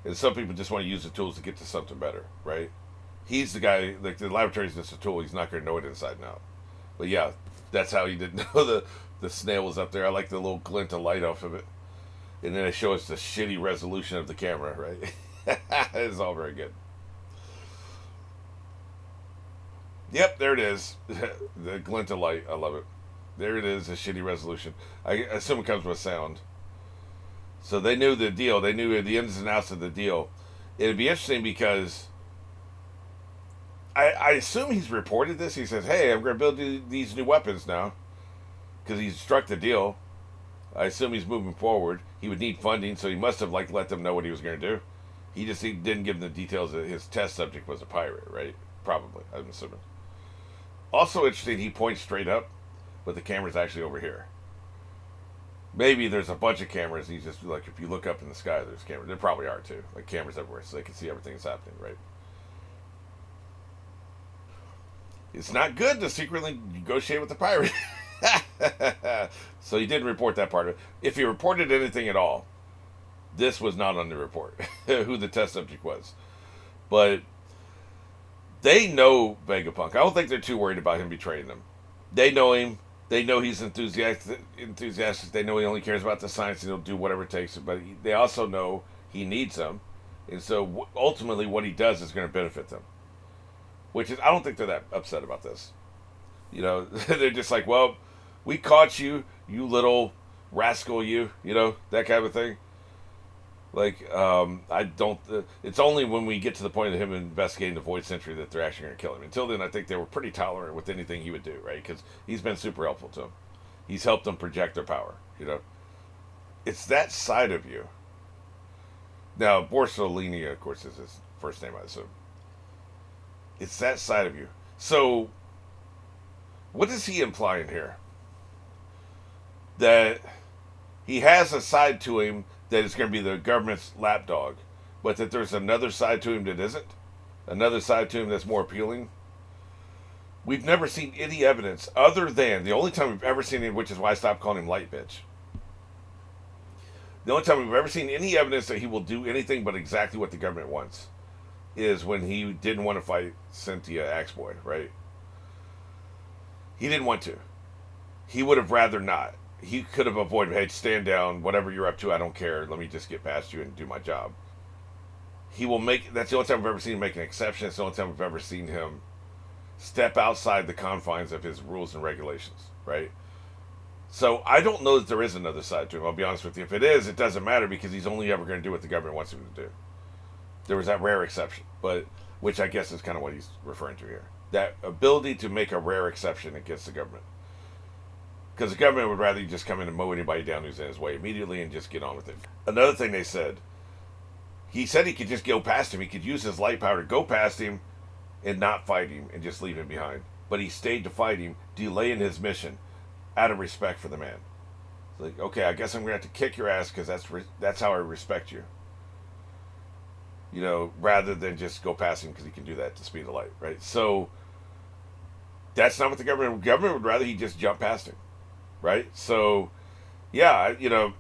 and some people just want to use the tools to get to something better, right? He's the guy... Like, the laboratory is just a tool. He's not going to know it inside and out. But yeah, that's how he didn't know the snail was up there. I like the little glint of light off of it. And then they show us the shitty resolution of the camera, right? It's all very good. Yep, there it is. The glint of light. I love it. There it is, the shitty resolution. I assume it comes with sound. So they knew the deal. They knew the ins and outs of the deal. It'd be interesting because I assume he's reported this. He says, hey, I'm going to build these new weapons now. Because he's struck the deal. I assume he's moving forward. He would need funding, so he must have let them know what he was going to do. He didn't give them the details that his test subject was a pirate, right? Probably, I'm assuming. Also interesting, he points straight up, but the camera's actually over here. Maybe there's a bunch of cameras, and he's just if you look up in the sky, there's cameras. There probably are too, cameras everywhere, so they can see everything that's happening, right? It's not good to secretly negotiate with the pirate. So he didn't report that part of it. If he reported anything at all, this was not on the report, who the test subject was. But they know Vegapunk. I don't think they're too worried about him betraying them. They know him. They know he's enthusiastic. They know he only cares about the science and he'll do whatever it takes. But they also know he needs them. And so ultimately what he does is going to benefit them. Which is, I don't think they're that upset about this. You know, they're just like, well, we caught you, you little rascal, you know, that kind of thing. Like, I don't. It's only when we get to the point of him investigating the Void Century that they're actually going to kill him. Until then, I think they were pretty tolerant with anything he would do, right? Because he's been super helpful to them. He's helped them project their power, you know. It's that side of you. Now, Borsolini, of course, is his first name, I assume. It's that side of you. So, what is he implying here? That he has a side to him that is going to be the government's lapdog, but that there's another side to him that isn't? Another side to him that's more appealing? We've never seen any evidence other than the only time we've ever seen him, which is why I stopped calling him Light Bitch. The only time we've ever seen any evidence that he will do anything but exactly what the government wants is when he didn't want to fight Cynthia Axeboy, right? He didn't want to. He would have rather not. He could have avoided, hey, stand down, whatever you're up to, I don't care. Let me just get past you and do my job. He will make, that's the only time I've ever seen him make an exception. It's the only time I've ever seen him step outside the confines of his rules and regulations, right? So I don't know that there is another side to him, I'll be honest with you. If it is, it doesn't matter because he's only ever going to do what the government wants him to do. There was that rare exception, but which I guess is kind of what he's referring to here. That ability to make a rare exception against the government. Because the government would rather you just come in and mow anybody down who's in his way immediately and just get on with it. Another thing they said, he said he could just go past him. He could use his light power to go past him and not fight him and just leave him behind. But he stayed to fight him, delaying his mission out of respect for the man. It's like, okay, I guess I'm going to have to kick your ass because that's how I respect you. You know, rather than just go past him because he can do that at the speed of light, right? So that's not what the government would rather he just jump past him. Right? So, yeah, you know,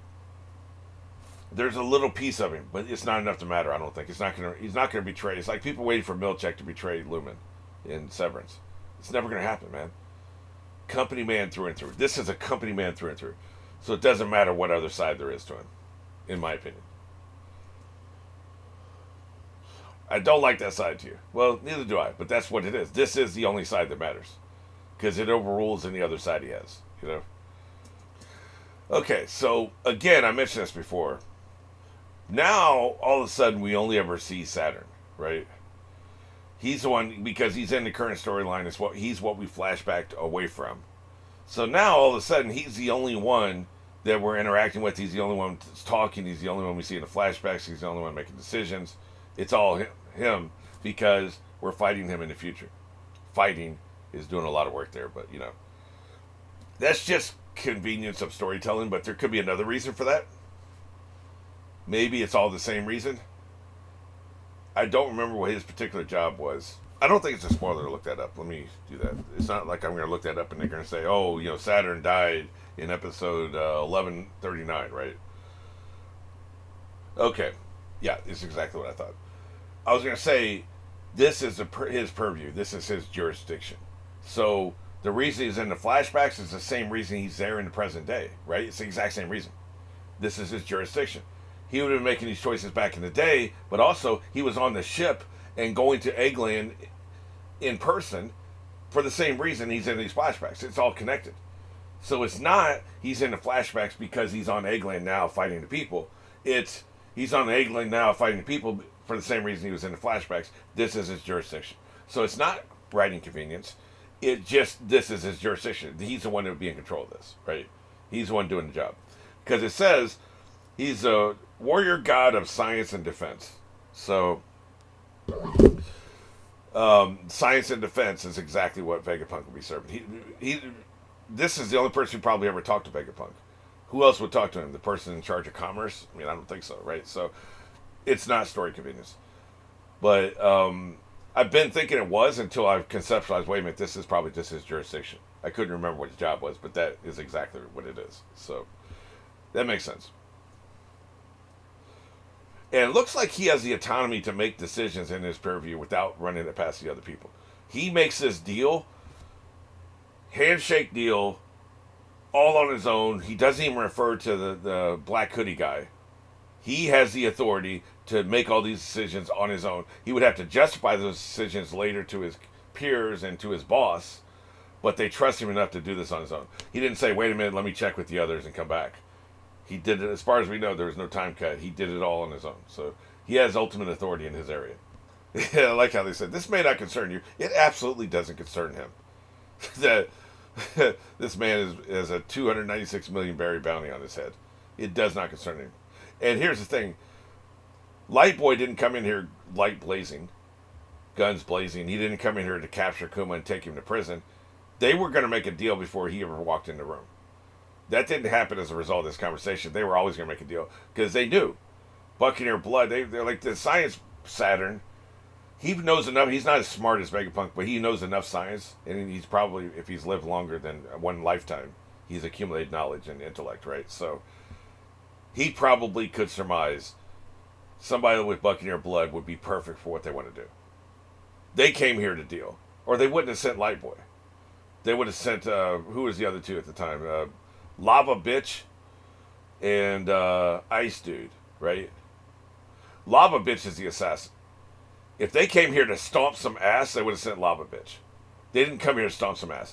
there's a little piece of him, but it's not enough to matter, I don't think. He's not gonna betray. It's like people waiting for Milchek to betray Lumen in Severance. It's never gonna happen, man. Company man through and through. This is a company man through and through. So it doesn't matter what other side there is to him, in my opinion. I don't like that side to you. Well, neither do I, but that's what it is. This is the only side that matters. Because it overrules any other side he has, you know? Okay, so again, I mentioned this before. Now, all of a sudden, we only ever see Saturn, right? He's the one, because he's in the current storyline, he's what we flash back away from. So now, all of a sudden, he's the only one that we're interacting with. He's the only one that's talking. He's the only one we see in the flashbacks. He's the only one making decisions. It's all him because we're fighting him in the future. Fighting is doing a lot of work there, but, you know. That's just convenience of storytelling, but there could be another reason for that. Maybe it's all the same reason. I don't remember what his particular job was. I don't think it's a spoiler to look that up. Let me do that. It's not like I'm going to look that up and they're going to say, oh, you know, Saturn died in episode 1139, right? Okay. Yeah, it's exactly what I thought. I was going to say, this is his purview. This is his jurisdiction. So the reason he's in the flashbacks is the same reason he's there in the present day, right? It's the exact same reason. This is his jurisdiction. He would have been making these choices back in the day, but also he was on the ship and going to Eggland in person for the same reason he's in these flashbacks. It's all connected. So it's not he's in the flashbacks because he's on Eggland now fighting the people. It's he's on the Eggland now fighting the people for the same reason he was in the flashbacks. This is his jurisdiction. So it's not writing convenience. It just, this is his jurisdiction. He's the one that would be in control of this, right? He's the one doing the job. Because it says he's a warrior god of science and defense. So, science and defense is exactly what Vegapunk would be serving. This is the only person who probably ever talked to Vegapunk. Who else would talk to him? The person in charge of commerce? I mean, I don't think so, right? So, it's not story convenience. But, I've been thinking it was until I've conceptualized, wait a minute, this is probably just his jurisdiction. I couldn't remember what his job was, but that is exactly what it is. So that makes sense. And it looks like he has the autonomy to make decisions in his purview without running it past the other people. He makes this deal, handshake deal, all on his own. He doesn't even refer to the black hoodie guy. He has the authority to make all these decisions on his own. He would have to justify those decisions later to his peers and to his boss, but they trust him enough to do this on his own. He didn't say, wait a minute, let me check with the others and come back. He did it, as far as we know, there was no time cut. He did it all on his own. So he has ultimate authority in his area. I like how they said, this may not concern you. It absolutely doesn't concern him. That this man is a 296 million berry bounty on his head. It does not concern him. And here's the thing. Light Boy didn't come in here light blazing, guns blazing. He didn't come in here to capture Kuma and take him to prison. They were going to make a deal before he ever walked in the room. That didn't happen as a result of this conversation. They were always going to make a deal because they knew Buccaneer Blood. They're like the science Saturn. He knows enough. He's not as smart as Vegapunk, but he knows enough science, and he's probably, if he's lived longer than one lifetime, he's accumulated knowledge and intellect, right? So he probably could surmise somebody with Buccaneer Blood would be perfect for what they want to do. They came here to deal, or they wouldn't have sent Light Boy. They would have sent who was the other two at the time? Lava Bitch and Ice Dude, right? Lava Bitch is the assassin. If they came here to stomp some ass, they would have sent Lava Bitch. They didn't come here to stomp some ass.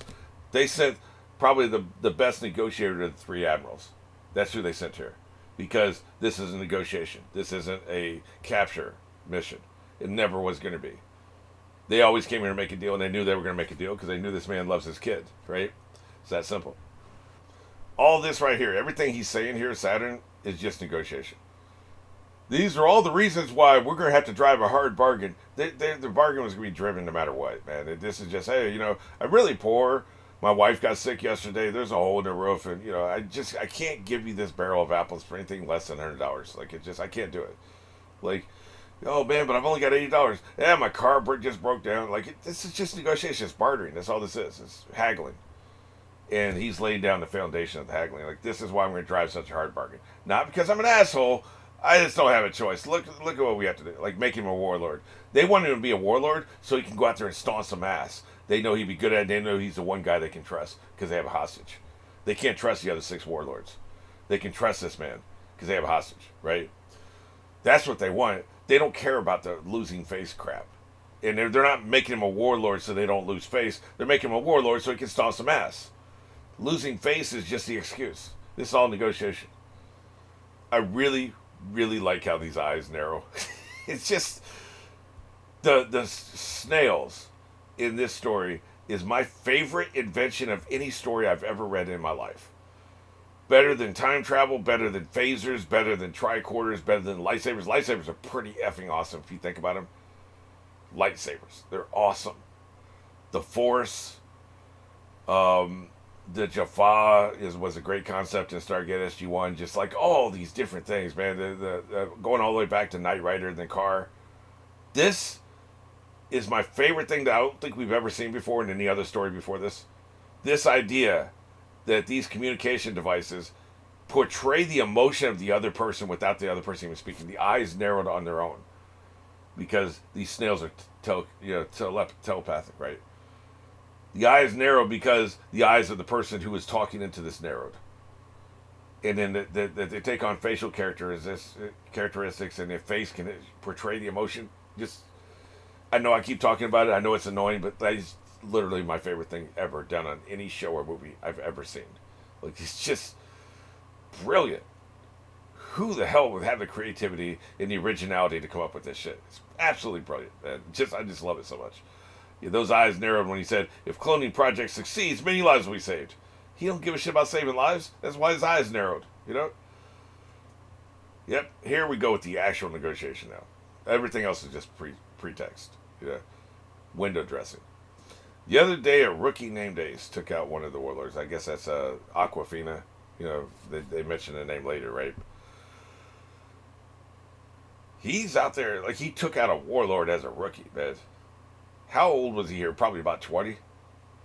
They sent probably the best negotiator of the three admirals. That's who they sent here. Because this is a negotiation. This isn't a capture mission. It never was going to be. They always came here to make a deal, and they knew they were going to make a deal because they knew this man loves his kid, right? It's that simple. All this right here, everything he's saying here, Saturn, is just negotiation. These are all the reasons why we're going to have to drive a hard bargain. The bargain was going to be driven no matter what, man. This is just, hey, I'm really poor. My wife got sick yesterday. There's a hole in the roof, and I can't give you this barrel of apples for anything less than $100. Like I can't do it. Like, oh man, but I've only got $80. Yeah, my car just broke down. Like this is just negotiation. It's bartering. That's all this is. It's haggling. And he's laying down the foundation of the haggling. Like, this is why I'm going to drive such a hard bargain. Not because I'm an asshole. I just don't have a choice. Look at what we have to do. Like, make him a warlord. They want him to be a warlord so he can go out there and stomp some ass. They know he'd be good at it. They know he's the one guy they can trust because they have a hostage. They can't trust the other 6 warlords. They can trust this man because they have a hostage, right? That's what they want. They don't care about the losing face crap. And they're not making him a warlord so they don't lose face. They're making him a warlord so he can stomp some ass. Losing face is just the excuse. This is all negotiation. I really, really like how these eyes narrow. It's just the snails in this story is my favorite invention of any story I've ever read in my life. Better than time travel, better than phasers, better than tricorders, better than lightsabers. Lightsabers are pretty effing awesome if you think about them. Lightsabers, they're awesome. The Force, the Jaffa was a great concept in Stargate SG-1. Just like all these different things, man. The going all the way back to Knight Rider and the car. This is my favorite thing that I don't think we've ever seen before in any other story before this. This idea that these communication devices portray the emotion of the other person without the other person even speaking. The eyes narrowed on their own because these snails are telepathic, right? The eyes narrow because the eyes of the person who is talking into this narrowed. And then they take on facial characteristics, and their face can portray the emotion. I know I keep talking about it. I know it's annoying, but that is literally my favorite thing ever done on any show or movie I've ever seen. Like, it's just brilliant. Who the hell would have the creativity and the originality to come up with this shit? It's absolutely brilliant. I just love it so much. Yeah, those eyes narrowed when he said, if cloning project succeeds, many lives will be saved. He don't give a shit about saving lives. That's why his eyes narrowed, Yep, here we go with the actual negotiation now. Everything else is just pretext. Window dressing. The other day, a rookie named Ace took out one of the warlords. I guess that's Aquafina. They mentioned the name later, right? He's out there, like, he took out a warlord as a rookie, man. How old was he here? Probably about 20.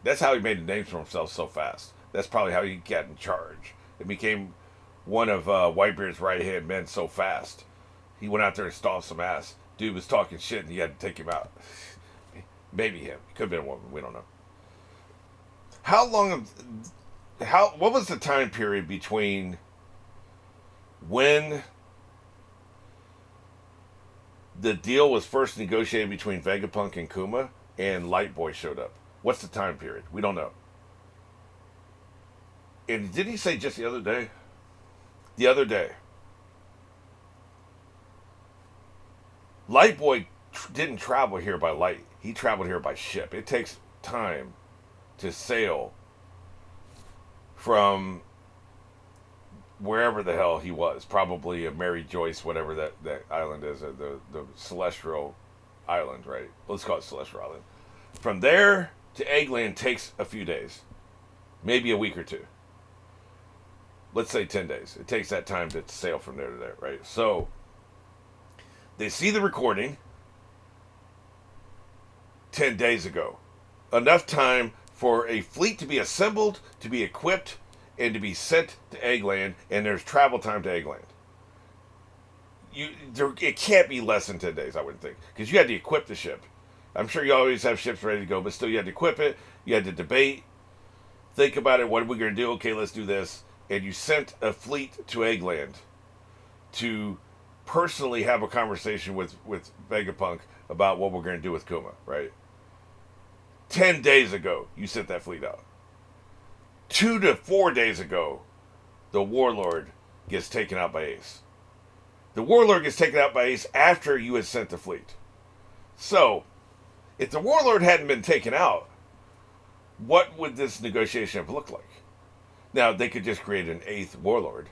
That's how he made the names for himself so fast. That's probably how he got in charge. It became one of Whitebeard's right hand men so fast. He went out there and stomped some ass. Dude was talking shit, and he had to take him out. Maybe him. It could have been a woman. We don't know. How long? What was the time period between when the deal was first negotiated between Vegapunk and Kuma and Lightboy showed up? What's the time period? We don't know. And did he say just the other day? The other day. Lightboy didn't travel here by light. He traveled here by ship. It takes time to sail from wherever the hell he was. Probably a Mary Joyce, whatever that island is. The Celestial Island, right? Let's call it Celestial Island. From there to Eggland takes a few days. Maybe a week or two. Let's say 10 days. It takes that time to sail from there to there, right? So they see the recording 10 days ago. Enough time for a fleet to be assembled, to be equipped, and to be sent to Eggland, and there's travel time to Eggland. It can't be less than 10 days, I wouldn't think, because you had to equip the ship. I'm sure you always have ships ready to go, but still you had to equip it, you had to debate, think about it, what are we going to do? Okay, let's do this. And you sent a fleet to Eggland to personally have a conversation with Vegapunk about what we're going to do with Kuma, right? 10 days ago, you sent that fleet out. 2 to 4 days ago, the Warlord gets taken out by Ace. The Warlord gets taken out by Ace after you had sent the fleet. So, if the Warlord hadn't been taken out, what would this negotiation have looked like? Now, they could just create an 8th Warlord.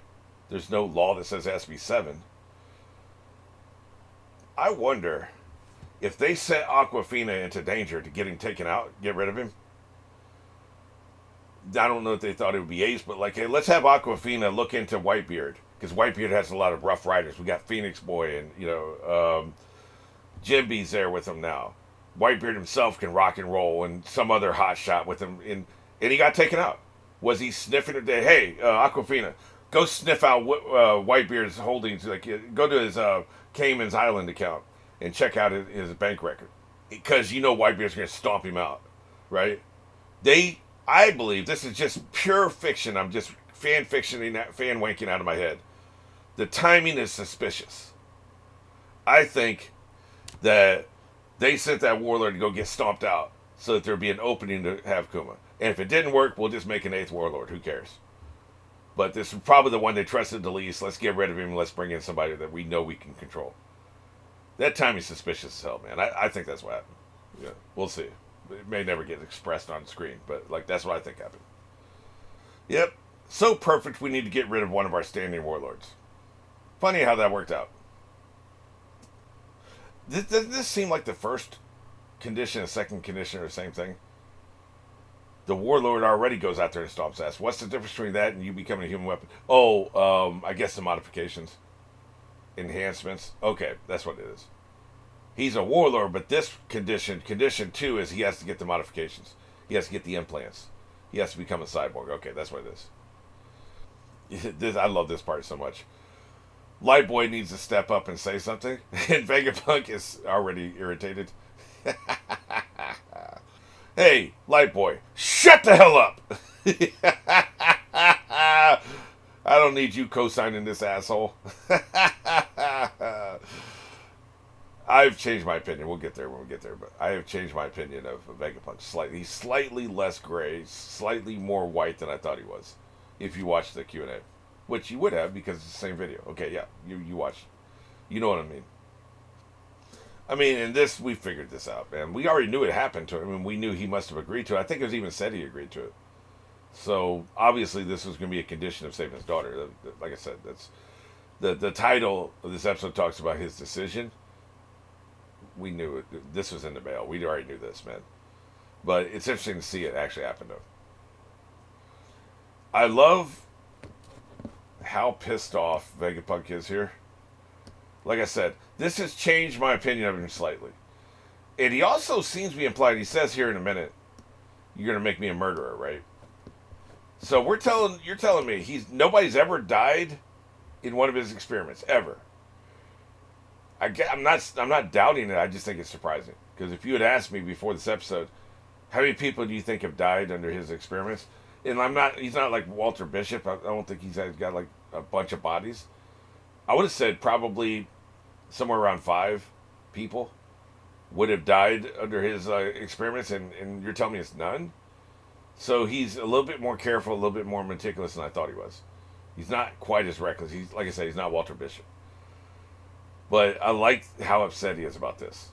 There's no law that says it has to be 7. I wonder if they set Aquafina into danger to get him taken out, get rid of him. I don't know if they thought it would be Ace, but like, hey, let's have Aquafina look into Whitebeard, because Whitebeard has a lot of rough riders. We got Phoenix Boy and, Jimby's there with him now. Whitebeard himself can rock and roll, and some other hot shot with him, and he got taken out. Was he sniffing it? Hey, Aquafina, go sniff out Whitebeard's holdings. Like, go to his Cayman's Island account and check out his bank record, because Whitebeard's going to stomp him out, right? I believe this is just pure fiction. I'm just fan wanking out of my head. The timing is suspicious. I think that they sent that Warlord to go get stomped out so that there'd be an opening to have Kuma. And if it didn't work, we'll just make an 8th Warlord. Who cares? But this is probably the one they trusted the least. Let's get rid of him and let's bring in somebody that we know we can control. That timing's suspicious as hell, man. I think that's what happened. Yeah, we'll see. It may never get expressed on screen, but that's what I think happened. Yep. So perfect, we need to get rid of one of our standing Warlords. Funny how that worked out. Doesn't this seem like the first condition and second condition are the same thing? The Warlord already goes out there and stomps ass. What's the difference between that and you becoming a human weapon? I guess the modifications. Enhancements. Okay, that's what it is. He's a Warlord, but this condition 2 is he has to get the modifications. He has to get the implants. He has to become a cyborg. Okay, that's what it is. I love this part so much. Lightboy needs to step up and say something, and Vegapunk is already irritated. Hey, Lightboy, shut the hell up! I don't need you co-signing this asshole. I've changed my opinion. We'll get there when we get there, but I have changed my opinion of Vegapunk slightly. He's slightly less gray, slightly more white than I thought he was. If you watch the Q&A, which you would have because it's the same video. Okay, yeah, you watched. You know what I mean. I mean, in this, we figured this out, man. We already knew it happened to him, and we knew he must have agreed to it. I think it was even said he agreed to it. So, obviously, this was going to be a condition of saving his daughter. Like I said, that's the title of this episode talks about his decision. We knew it. This was in the mail. We already knew this, man. But it's interesting to see it actually happen, though. I love how pissed off Vegapunk is here. Like I said, this has changed my opinion of him slightly. And he also seems to be implied, he says here in a minute, you're gonna make me a murderer, right? So you're telling me nobody's ever died in one of his experiments ever. I'm not doubting it. I just think it's surprising because if you had asked me before this episode, how many people do you think have died under his experiments? And he's not like Walter Bishop. I don't think he's got like a bunch of bodies. I would have said probably somewhere around 5 people would have died under his experiments, and you're telling me it's none? So he's a little bit more careful, a little bit more meticulous than I thought he was. He's not quite as reckless. He's, like I said, he's not Walter Bishop. But I like how upset he is about this.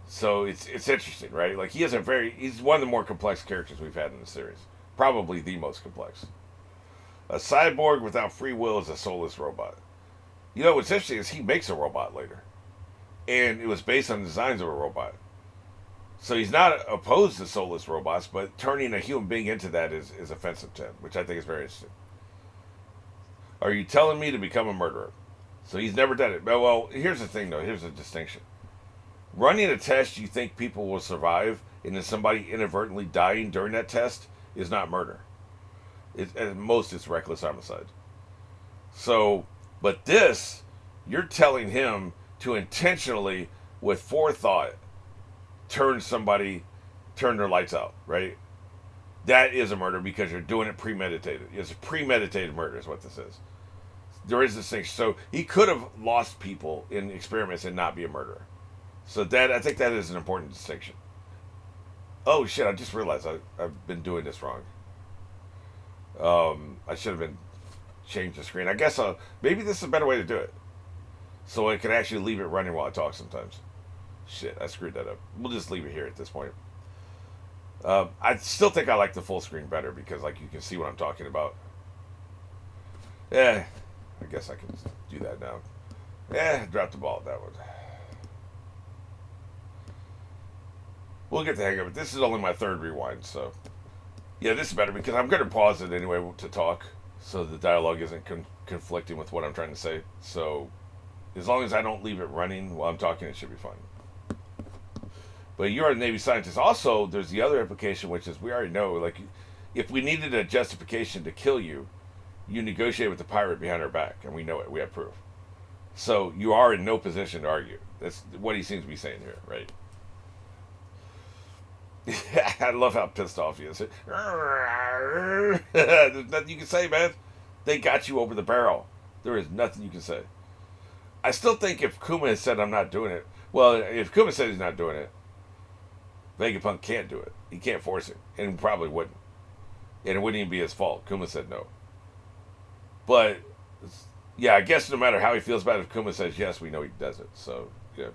So it's interesting, right? Like he's one of the more complex characters we've had in the series. Probably the most complex. A cyborg without free will is a soulless robot. You know what's interesting is he makes a robot later. And it was based on the designs of a robot. So he's not opposed to soulless robots, but turning a human being into that is offensive to him, which I think is very interesting. Are you telling me to become a murderer? So he's never done it. Well, here's the thing, though. Here's the distinction. Running a test you think people will survive, and then somebody inadvertently dying during that test is not murder. At most, it's reckless homicide. So, but this, you're telling him to intentionally, with forethought, turn their lights out, right? That is a murder because you're doing it premeditated. It's a premeditated murder is what this is. There is this thing. So he could have lost people in experiments and not be a murderer. So I think that is an important distinction. Oh shit! I just realized I've been doing this wrong. I should have been changed the screen. I guess maybe this is a better way to do it, so I can actually leave it running while I talk sometimes. Shit, I screwed that up. We'll just leave it here at this point. I still think I like the full screen better because like you can see what I'm talking about. Yeah, I guess I can do that now. Yeah, dropped the ball at that one. We'll get the hang of it. This is only my 3rd rewind, so yeah, this is better because I'm going to pause it anyway to talk, so the dialogue isn't conflicting with what I'm trying to say. So as long as I don't leave it running while I'm talking, it should be fine. But you're a Navy scientist. Also, there's the other implication, which is we already know, like, if we needed a justification to kill you, you negotiate with the pirate behind our back, and we know it. We have proof. So you are in no position to argue. That's what he seems to be saying here, right? I love how pissed off he is. There's nothing you can say, man. They got you over the barrel. There is nothing you can say. I still think if Kuma had said, I'm not doing it, well, if Kuma said he's not doing it, Vegapunk can't do it. He can't force it. And probably wouldn't. And it wouldn't even be his fault. Kuma said no. But, yeah, I guess no matter how he feels about it, if Kuma says yes, we know he does it. So, yeah.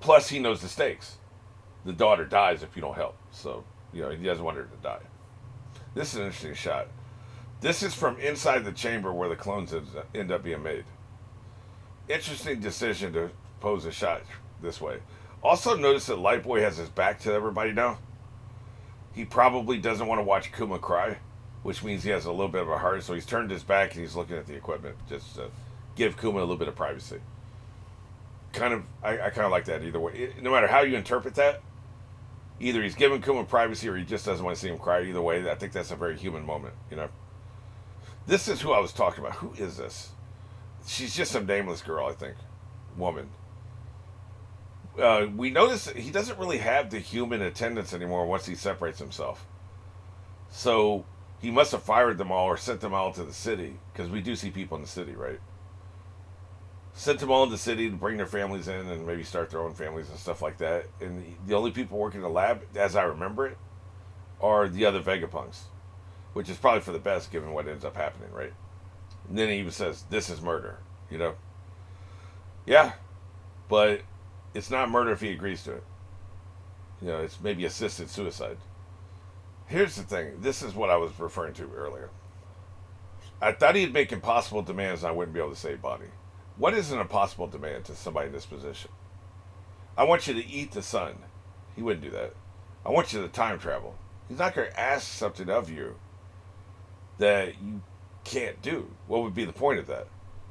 Plus, he knows the stakes. The daughter dies if you don't help. So, he doesn't want her to die. This is an interesting shot. This is from inside the chamber where the clones end up being made. Interesting decision to pose a shot this way. Also notice that Lightboy has his back to everybody now. He probably doesn't want to watch Kuma cry, which means he has a little bit of a heart, so he's turned his back and he's looking at the equipment just to give Kuma a little bit of privacy. I kind of like that either way. No matter how you interpret that, either he's giving Kuma privacy or he just doesn't want to see him cry. Either way, I think that's a very human moment, This is who I was talking about. Who is this? She's just some nameless girl, I think. Woman. We notice he doesn't really have the human attendants anymore once he separates himself. So he must have fired them all or sent them all to the city, because we do see people in the city, right? Sent them all in the city to bring their families in and maybe start their own families and stuff like that. And the only people working in the lab, as I remember it, are the other Vegapunks, which is probably for the best given what ends up happening, right? And then he even says, this is murder, Yeah, but it's not murder if he agrees to it. It's maybe assisted suicide. Here's the thing. This is what I was referring to earlier. I thought he'd make impossible demands and I wouldn't be able to save Bonnie. What is an impossible demand to somebody in this position? I want you to eat the sun. He wouldn't do that. I want you to time travel. He's not going to ask something of you that you can't do. What would be the point of that?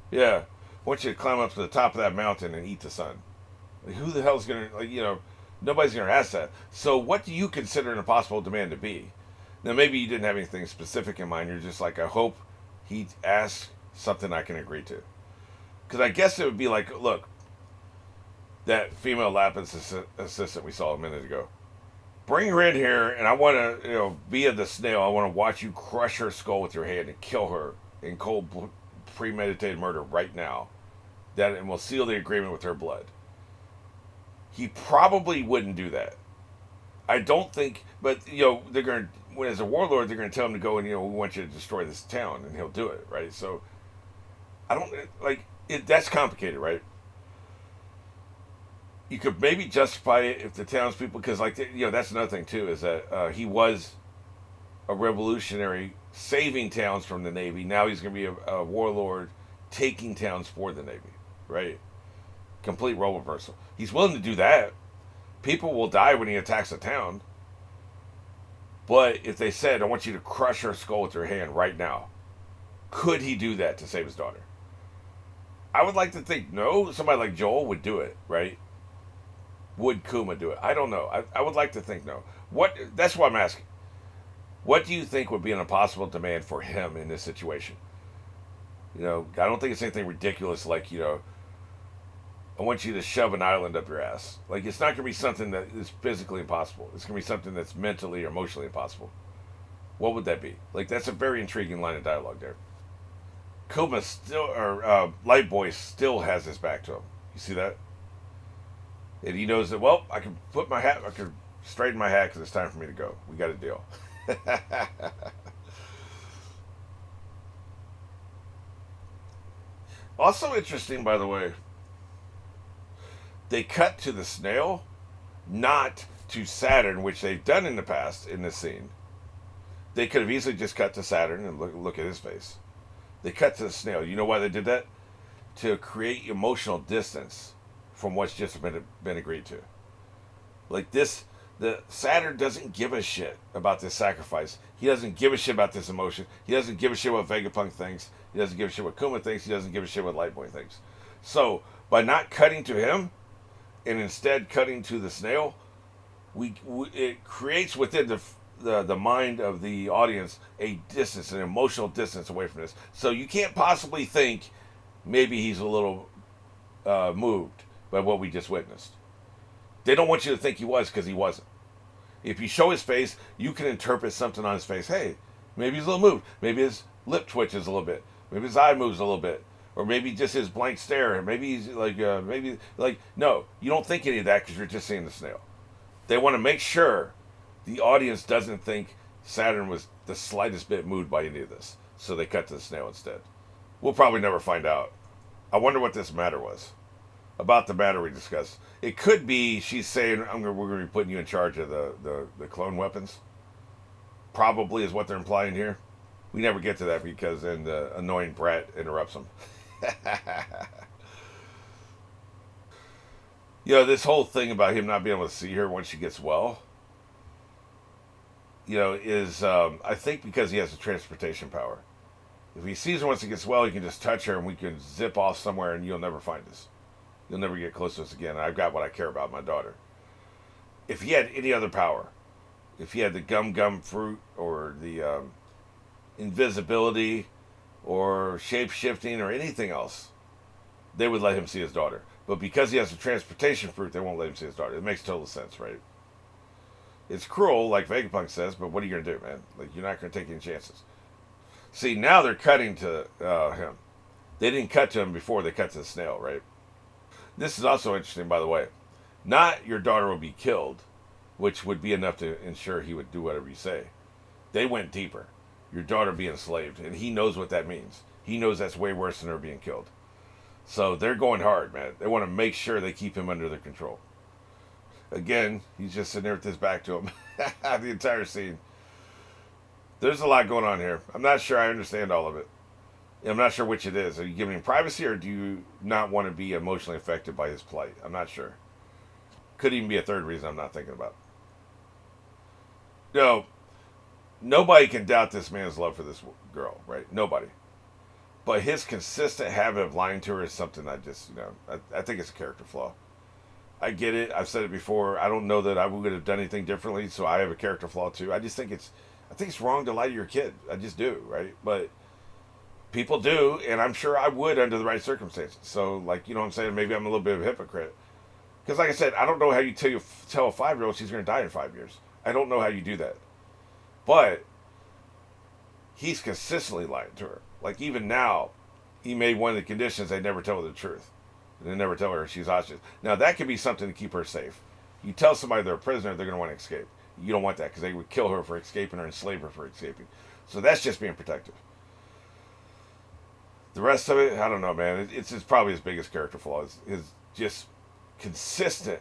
Yeah, I want you to climb up to the top of that mountain and eat the sun. Like, who the hell's going to, Nobody's going to ask that. So, what do you consider an impossible demand to be? Now, maybe you didn't have anything specific in mind. You're just like, I hope he asks something I can agree to. Because I guess it would be like, look, that female lab assistant we saw a minute ago. Bring her in here, and I want to, via the snail, I want to watch you crush her skull with your hand and kill her in cold, premeditated murder right now. That, and we'll seal the agreement with her blood. He probably wouldn't do that. I don't think, but they're going to, as a warlord, they're going to tell him to go and we want you to destroy this town, and he'll do it, right? So I don't like it. That's complicated, right? You could maybe justify it if the townspeople, because that's another thing too, is that he was a revolutionary saving towns from the Navy. Now he's going to be a warlord taking towns for the Navy, right? Complete role reversal. He's willing to do that. People will die when he attacks a town. But if they said, I want you to crush her skull with your hand right now, could he do that to save his daughter? I would like to think no. Somebody like Joel would do it, right? Would Kuma do it? I don't know. I would like to think no. That's what I'm asking. What do you think would be an impossible demand for him in this situation? I don't think it's anything ridiculous like, I want you to shove an island up your ass. Like, it's not going to be something that is physically impossible. It's going to be something that's mentally or emotionally impossible. What would that be? Like, that's a very intriguing line of dialogue there. Kuma still, or Light Boy still has his back to him. You see that? And he knows that, well, I can straighten my hat because it's time for me to go. We got a deal. Also interesting, by the way, they cut to the snail, not to Saturn, which they've done in the past in this scene. They could have easily just cut to Saturn and look at his face. They cut to the snail. You know why they did that? To create emotional distance from what's just been agreed to. Like this, the Saturn doesn't give a shit about this sacrifice. He doesn't give a shit about this emotion. He doesn't give a shit what Vegapunk thinks. He doesn't give a shit what Kuma thinks. He doesn't give a shit what Lightboy thinks. So by not cutting to him and instead cutting to the snail, it creates within the mind of the audience a distance, an emotional distance away from this. So you can't possibly think maybe he's a little moved by what we just witnessed. They don't want you to think he was, because he wasn't. If you show his face, you can interpret something on his face. Hey, maybe he's a little moved. Maybe his lip twitches a little bit. Maybe his eye moves a little bit. Or maybe just his blank stare. Maybe he's no, you don't think any of that because you're just seeing the snail. They want to make sure the audience doesn't think Saturn was the slightest bit moved by any of this. So they cut to the snail instead. We'll probably never find out. I wonder what this matter was. About the matter we discussed. It could be she's saying, we're going to be putting you in charge of the clone weapons. Probably is what they're implying here. We never get to that because then the annoying brat interrupts them. This whole thing about him not being able to see her once she gets well, is, I think because he has the transportation power. If he sees her once he gets well, he can just touch her and we can zip off somewhere and you'll never find us. You'll never get close to us again. I've got what I care about, my daughter. If he had any other power, if he had the gum fruit or the invisibility or shape shifting or anything else, they would let him see his daughter. But because he has the transportation fruit, they won't let him see his daughter. It makes total sense, right? It's cruel, like Vegapunk says, but what are you going to do, man? Like, you're not going to take any chances. See, now they're cutting to him. They didn't cut to him before they cut to the snail, right? This is also interesting, by the way. Not your daughter will be killed, which would be enough to ensure he would do whatever you say. They went deeper. Your daughter be enslaved, and he knows what that means. He knows that's way worse than her being killed. So they're going hard, man. They want to make sure they keep him under their control. Again, he's just sitting there with his back to him. The entire scene. There's a lot going on here. I'm not sure I understand all of it. I'm not sure which it is. Are you giving him privacy, or do you not want to be emotionally affected by his plight? I'm not sure. Could even be a third reason I'm not thinking about. No, nobody can doubt this man's love for this girl, right? Nobody. But his consistent habit of lying to her is something I just, I think it's a character flaw. I get it. I've said it before. I don't know that I would have done anything differently, so I have a character flaw too. I think it's wrong to lie to your kid. I just do, right? But people do, and I'm sure I would under the right circumstances. So, like, you know what I'm saying? Maybe I'm a little bit of a hypocrite. Because, like I said, I don't know how you tell a 5-year-old she's going to die in 5 years. I don't know how you do that. But he's consistently lying to her. Like, even now, he made one of the conditions they never tell her the truth. They never tell her she's hostage. Now, that could be something to keep her safe. You tell somebody they're a prisoner, they're going to want to escape. You don't want that because they would kill her for escaping or enslave her for escaping. So that's just being protective. The rest of it, I don't know, man. It's probably his biggest character flaw. Is just consistent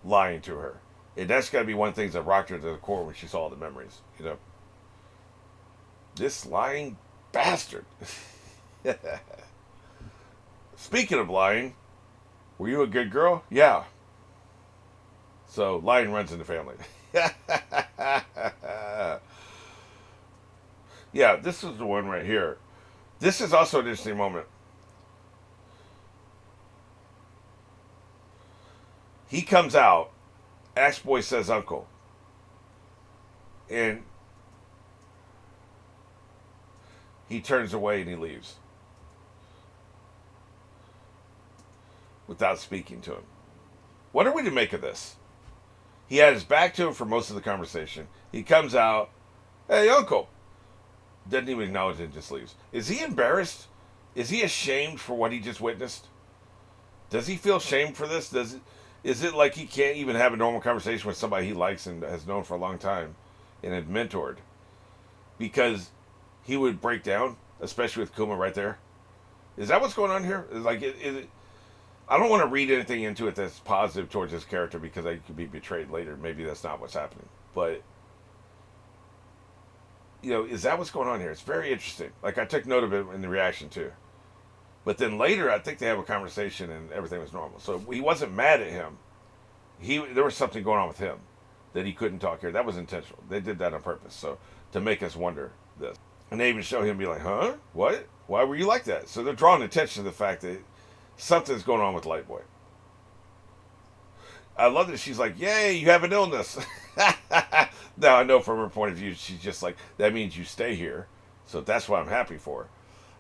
lying to her. And that's got to be one of the things that rocked her to the core when she saw all the memories. You know, this lying bastard. Speaking of lying, were you a good girl? Yeah. So lying runs in the family. Yeah, this is the one right here. This is also an interesting moment. He comes out, Axe Boy says uncle. And he turns away and he leaves. Without speaking to him. What are we to make of this? He had his back to him for most of the conversation. He comes out, hey, uncle. Doesn't even acknowledge it and just leaves. Is he embarrassed? Is he ashamed for what he just witnessed? Does he feel shamed for this? Is it like he can't even have a normal conversation with somebody he likes and has known for a long time and had mentored? Because he would break down, especially with Kuma right there. Is that what's going on here? Is it, I don't want to read anything into it that's positive towards his character because I could be betrayed later. Maybe that's not what's happening. But, you know, is that what's going on here? It's very interesting. Like, I took note of it in the reaction, too. But then later, I think they have a conversation and everything was normal. So he wasn't mad at him. There was something going on with him that he couldn't talk here. That was intentional. They did that on purpose. So to make us wonder this. And they even show him be like, huh? What? Why were you like that? So they're drawing attention to the fact that something's going on with Light Boy. I love that she's like, yay, you have an illness. Now, I know from her point of view, she's just like, that means you stay here. So that's what I'm happy for.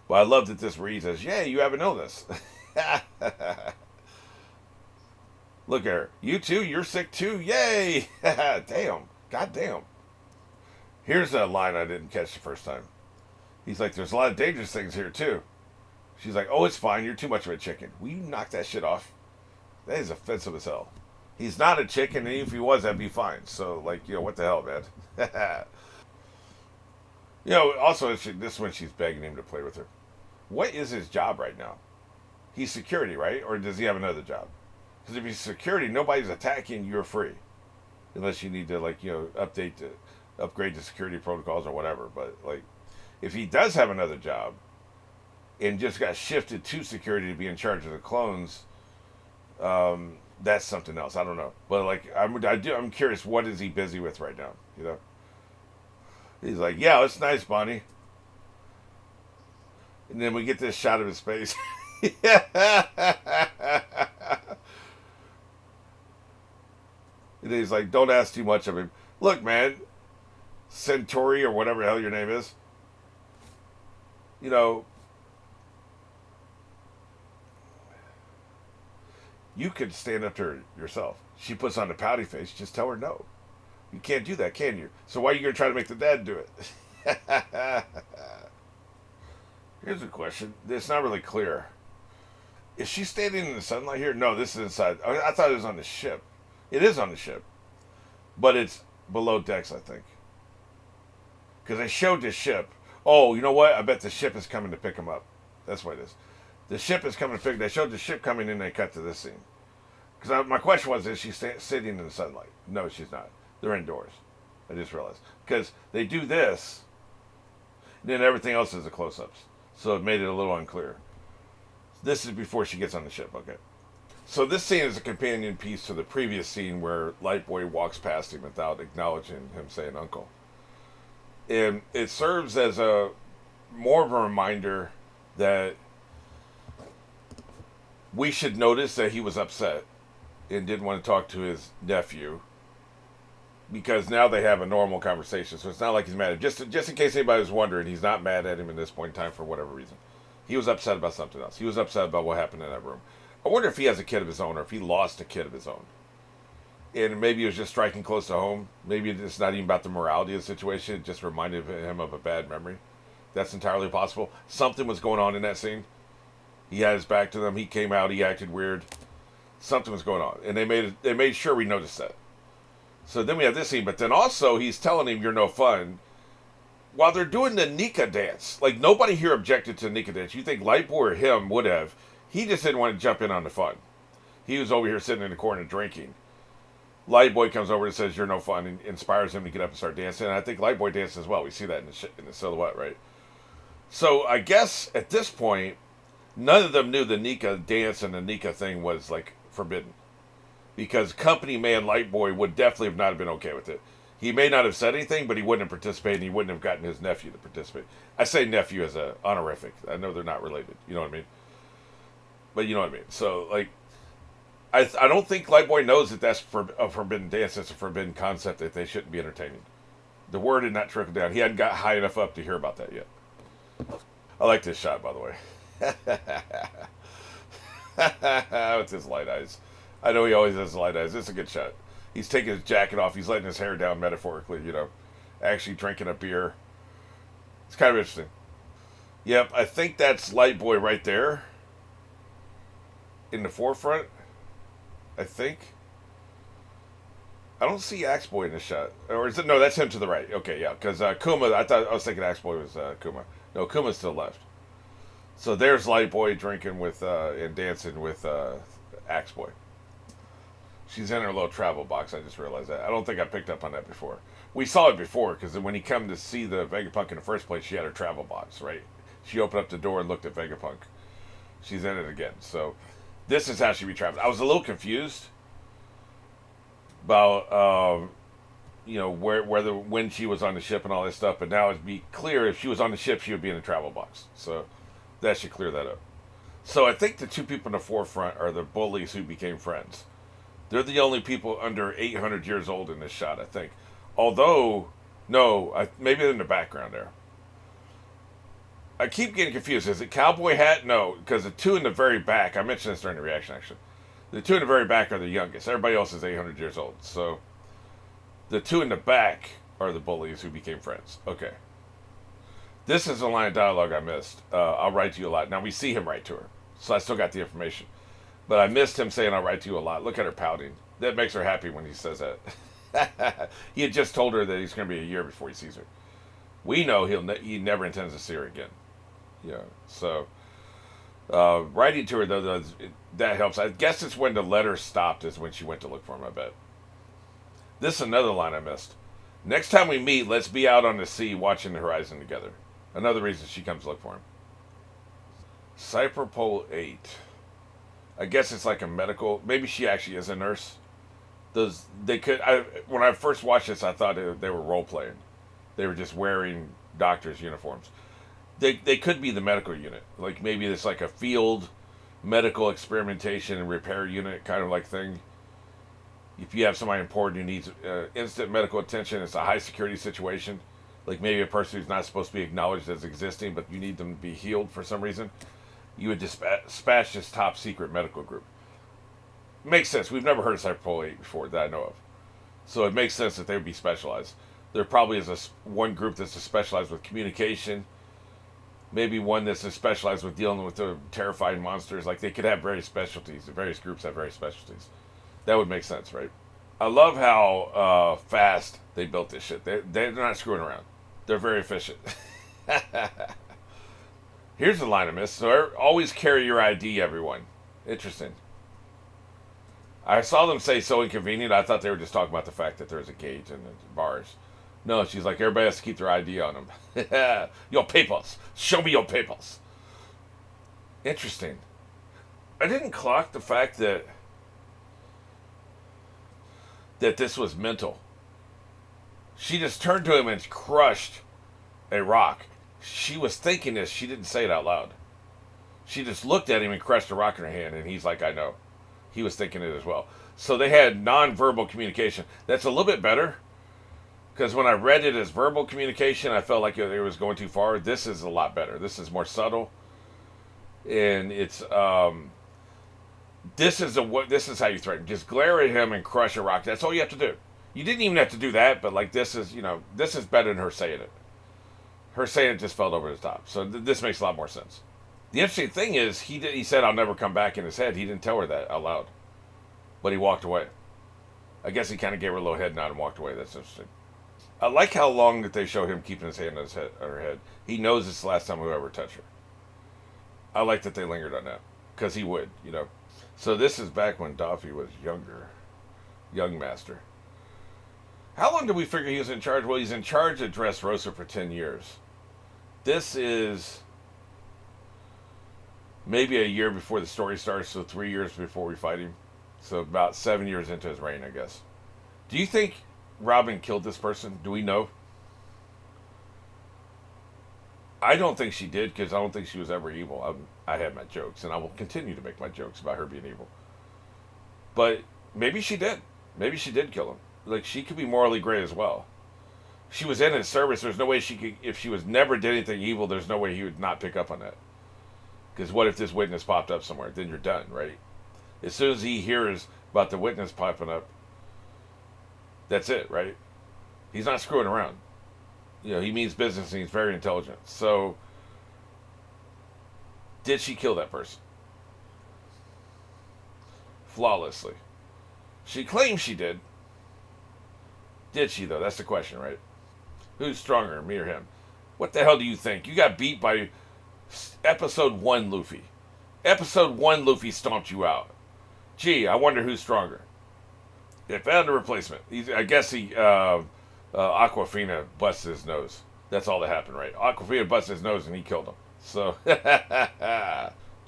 But I love that this reads as, yay, you have an illness. Look at her. You too? You're sick too? Yay! Damn. God damn. Here's a line I didn't catch the first time. He's like, there's a lot of dangerous things here too. She's like, oh, it's fine. You're too much of a chicken. Will you knock that shit off? That is offensive as hell. He's not a chicken, and even if he was, that'd be fine. So, like, you know, what the hell, man? You know, also, this is when she's begging him to play with her. What is his job right now? He's security, right? Or does he have another job? Because if he's security, nobody's attacking, you're free. Unless you need to, like, you know, upgrade the security protocols or whatever. But, like, if he does have another job and just got shifted to security to be in charge of the clones, that's something else. I don't know. But, like, I'm curious, what is he busy with right now? You know? He's like, yeah, it's nice, Bonnie. And then we get this shot of his face. And he's like, don't ask too much of him. Look, man, Centauri or whatever the hell your name is, you know, you could stand up to her yourself. She puts on a pouty face. Just tell her no. You can't do that, can you? So why are you going to try to make the dad do it? Here's a question. It's not really clear. Is she standing in the sunlight here? No, this is inside. I thought it was on the ship. It is on the ship. But it's below decks, I think. Because they showed the ship. Oh, you know what? I bet the ship is coming to pick him up. That's what it is. The ship is coming to pick. They showed the ship coming in. They cut to this scene. Because my question was, is she sitting in the sunlight? No, she's not. They're indoors. I just realized. Because they do this, and then everything else is the close-ups. So it made it a little unclear. This is before she gets on the ship, okay? So this scene is a companion piece to the previous scene where Light Boy walks past him without acknowledging him saying uncle. And it serves as more of a reminder that we should notice that he was upset and didn't want to talk to his nephew because now they have a normal conversation. So it's not like he's mad at him. Just in case anybody was wondering, he's not mad at him in this point in time for whatever reason. He was upset about something else. He was upset about what happened in that room. I wonder if he has a kid of his own or if he lost a kid of his own. And maybe it was just striking close to home. Maybe it's not even about the morality of the situation. It just reminded him of a bad memory. That's entirely possible. Something was going on in that scene. He had his back to them. He came out. He acted weird. Something was going on. And they made sure we noticed that. So then we have this scene. But then also he's telling him, you're no fun. While they're doing the Nika dance. Like, nobody here objected to the Nika dance. You think Lightboy or him would have. He just didn't want to jump in on the fun. He was over here sitting in the corner drinking. Lightboy comes over and says, you're no fun, and inspires him to get up and start dancing. And I think Lightboy dances as well. We see that in the silhouette, right? So I guess at this point, none of them knew the Nika dance and the Nika thing was, like, forbidden. Because company man Lightboy would definitely not have been okay with it. He may not have said anything, but he wouldn't have participated, and he wouldn't have gotten his nephew to participate. I say nephew as a honorific. I know they're not related. You know what I mean? But you know what I mean. So, like, I don't think Lightboy knows that that's a forbidden dance. That's a forbidden concept that they shouldn't be entertaining. The word had not trickled down. He hadn't got high enough up to hear about that yet. I like this shot, by the way. With his light eyes. I know he always has light eyes. This is a good shot. He's taking his jacket off. He's letting his hair down metaphorically, you know. Actually drinking a beer. It's kind of interesting. Yep, I think that's Lightboy right there. In the forefront. I think. I don't see Axeboy in this shot. Or is it? No, that's him to the right. Okay, yeah. Because Kuma, I was thinking Axeboy was Kuma. No, Kuma's to the left. So there's Lightboy drinking with and dancing with Axeboy. She's in her little travel box. I just realized that. I don't think I picked up on that before. We saw it before because when he came to see the Vegapunk in the first place, she had her travel box, right? She opened up the door and looked at Vegapunk. She's in it again. So this is how she be traveling. I was a little confused about you know when she was on the ship and all this stuff, but now it'd be clear if she was on the ship, she would be in the travel box. So that should clear that up. So I think the two people in the forefront are the bullies who became friends. They're the only people under 800 years old in this shot, I think. Although, no, maybe they're in the background there. I keep getting confused. Is it Cowboy Hat? No, because the two in the very back, I mentioned this during the reaction, actually. The two in the very back are the youngest. Everybody else is 800 years old. So the two in the back are the bullies who became friends. Okay. This is a line of dialogue I missed. I'll write to you a lot. Now, we see him write to her, so I still got the information. But I missed him saying, I'll write to you a lot. Look at her pouting. That makes her happy when he says that. He had just told her that he's going to be a year before he sees her. We know he never intends to see her again. Yeah. So, writing to her, though, that helps. I guess it's when the letter stopped is when she went to look for him, I bet. This is another line I missed. Next time we meet, let's be out on the sea watching the horizon together. Another reason she comes to look for him. Cyberpole 8. I guess it's like a medical. Maybe she actually is a nurse. When I first watched this, I thought they were role playing. They were just wearing doctors' uniforms. They could be the medical unit. Like maybe it's like a field medical experimentation and repair unit kind of like thing. If you have somebody important who needs instant medical attention, it's a high security situation. Like maybe a person who's not supposed to be acknowledged as existing, but you need them to be healed for some reason. You would dispatch this top secret medical group. Makes sense. We've never heard of Cyberpole 8 before that I know of. So it makes sense that they would be specialized. There probably is one group that's specialized with communication. Maybe one that's specialized with dealing with the terrifying monsters. Like they could have various specialties. The various groups have various specialties. That would make sense, right? I love how fast they built this shit. They're not screwing around. They're very efficient. Here's the line I missed. So always carry your ID, everyone. Interesting. I saw them say so inconvenient. I thought they were just talking about the fact that there's a gate in the bars. No, she's like, everybody has to keep their ID on them. Your papers. Show me your papers. Interesting. I didn't clock the fact that this was mental. She just turned to him and crushed a rock. She was thinking this. She didn't say it out loud. She just looked at him and crushed a rock in her hand, and he's like, I know. He was thinking it as well. So they had non-verbal communication. That's a little bit better because when I read it as verbal communication, I felt like it was going too far. This is a lot better. This is more subtle, and it's this is how you threaten. Just glare at him and crush a rock. That's all you have to do. You didn't even have to do that, but like this is this is better than her saying it. Her saying it just fell over the top. So this makes a lot more sense. The interesting thing is he said I'll never come back in his head. He didn't tell her that out loud, but he walked away. I guess he kind of gave her a little head nod and walked away. That's interesting. I like how long that they show him keeping his hand on her head. He knows it's the last time he'll ever touch her. I like that they lingered on that because he would. So this is back when Daffy was younger, young master. How long did we figure he was in charge? Well, he's in charge of Dressrosa for 10 years. This is maybe a year before the story starts, so 3 years before we fight him. So about 7 years into his reign, I guess. Do you think Robin killed this person? Do we know? I don't think she did because I don't think she was ever evil. I had my jokes, and I will continue to make my jokes about her being evil. But maybe she did. Maybe she did kill him. Like, she could be morally great as well. She was in his service. There's no way she could, if she was never did anything evil, there's no way he would not pick up on that. Because what if this witness popped up somewhere? Then you're done, right? As soon as he hears about the witness popping up, that's it, right? He's not screwing around. He means business and he's very intelligent. So, did she kill that person? Flawlessly. She claims she did. Did she, though? That's the question, right? Who's stronger, me or him? What the hell do you think? You got beat by episode 1 Luffy. Episode 1 Luffy stomped you out. Gee, I wonder who's stronger. They found a replacement. I guess Aquafina busted his nose. That's all that happened, right? Aquafina busted his nose and he killed him. So,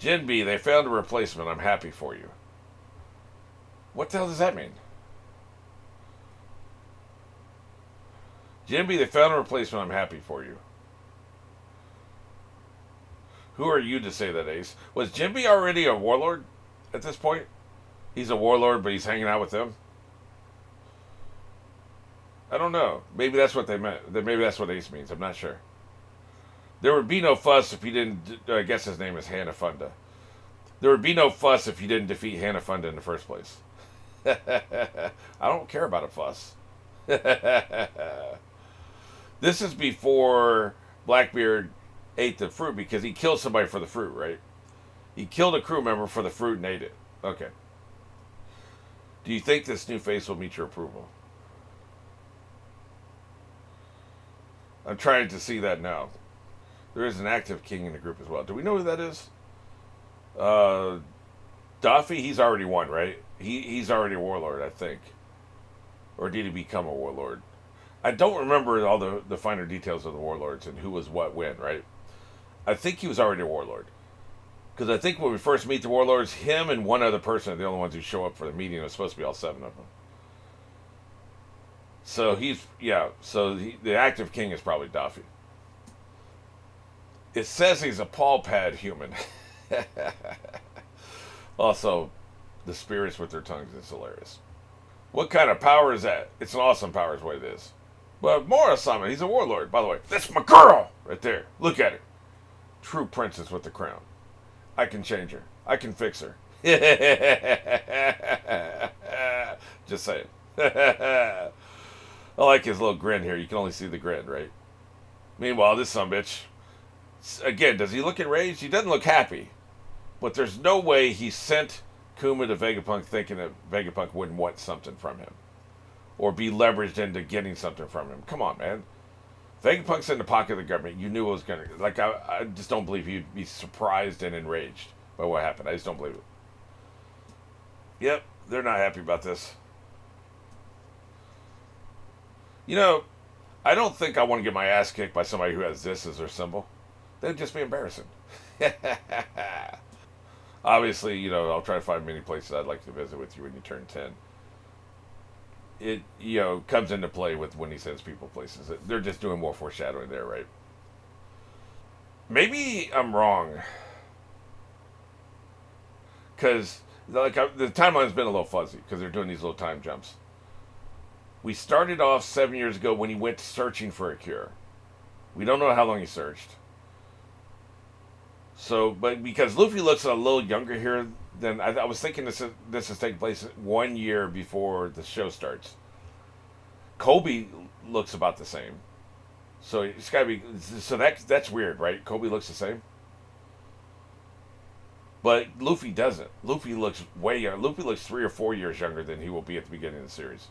Jinbe, they found a replacement. I'm happy for you. What the hell does that mean? Jinbe, they found a replacement. I'm happy for you. Who are you to say that, Ace? Was Jinbe already a warlord at this point? He's a warlord, but he's hanging out with them? I don't know. Maybe that's what they meant. Maybe that's what Ace means. I'm not sure. There would be no fuss if you didn't... I guess his name is Hanafunda. There would be no fuss if you didn't defeat Hanafunda in the first place. I don't care about a fuss. This is before Blackbeard ate the fruit because he killed somebody for the fruit, right? He killed a crew member for the fruit and ate it. Okay. Do you think this new face will meet your approval? I'm trying to see that now. There is an active king in the group as well. Do we know who that is? Daffy, he's already won, right? He's already a warlord, I think. Or did he become a warlord? I don't remember all the finer details of the warlords and who was what when, right? I think he was already a warlord. Because I think when we first meet the warlords, him and one other person are the only ones who show up for the meeting. It was supposed to be all 7 of them. So the active king is probably Daffy. It says he's a paw pad human. Also, the spirits with their tongues is hilarious. What kind of power is that? It's an awesome power is what it is. But Mora-sama, he's a warlord, by the way. That's my girl! Right there. Look at her. True princess with the crown. I can change her. I can fix her. Just saying. I like his little grin here. You can only see the grin, right? Meanwhile, this sumbitch, again, does he look enraged? He doesn't look happy. But there's no way he sent Kuma to Vegapunk thinking that Vegapunk wouldn't want something from him. Or be leveraged into getting something from him. Come on, man. Vegapunk's in the pocket of the government. You knew it was going to... Like, I just don't believe he'd be surprised and enraged by what happened. I just don't believe it. Yep, they're not happy about this. I don't think I want to get my ass kicked by somebody who has this as their symbol. That'd just be embarrassing. Obviously, I'll try to find many places I'd like to visit with you when you turn 10. It, comes into play with when he sends people places. They're just doing more foreshadowing there, right? Maybe I'm wrong. Because Like the timeline's been a little fuzzy because they're doing these little time jumps. We started off 7 years ago when he went searching for a cure. We don't know how long he searched. So, but because Luffy looks a little younger here than I was thinking, this is taking place 1 year before the show starts. Kobe looks about the same, so it's got to be. So that's weird, right? Kobe looks the same, but Luffy doesn't. Luffy looks way young. Luffy looks 3 or 4 years younger than he will be at the beginning of the series.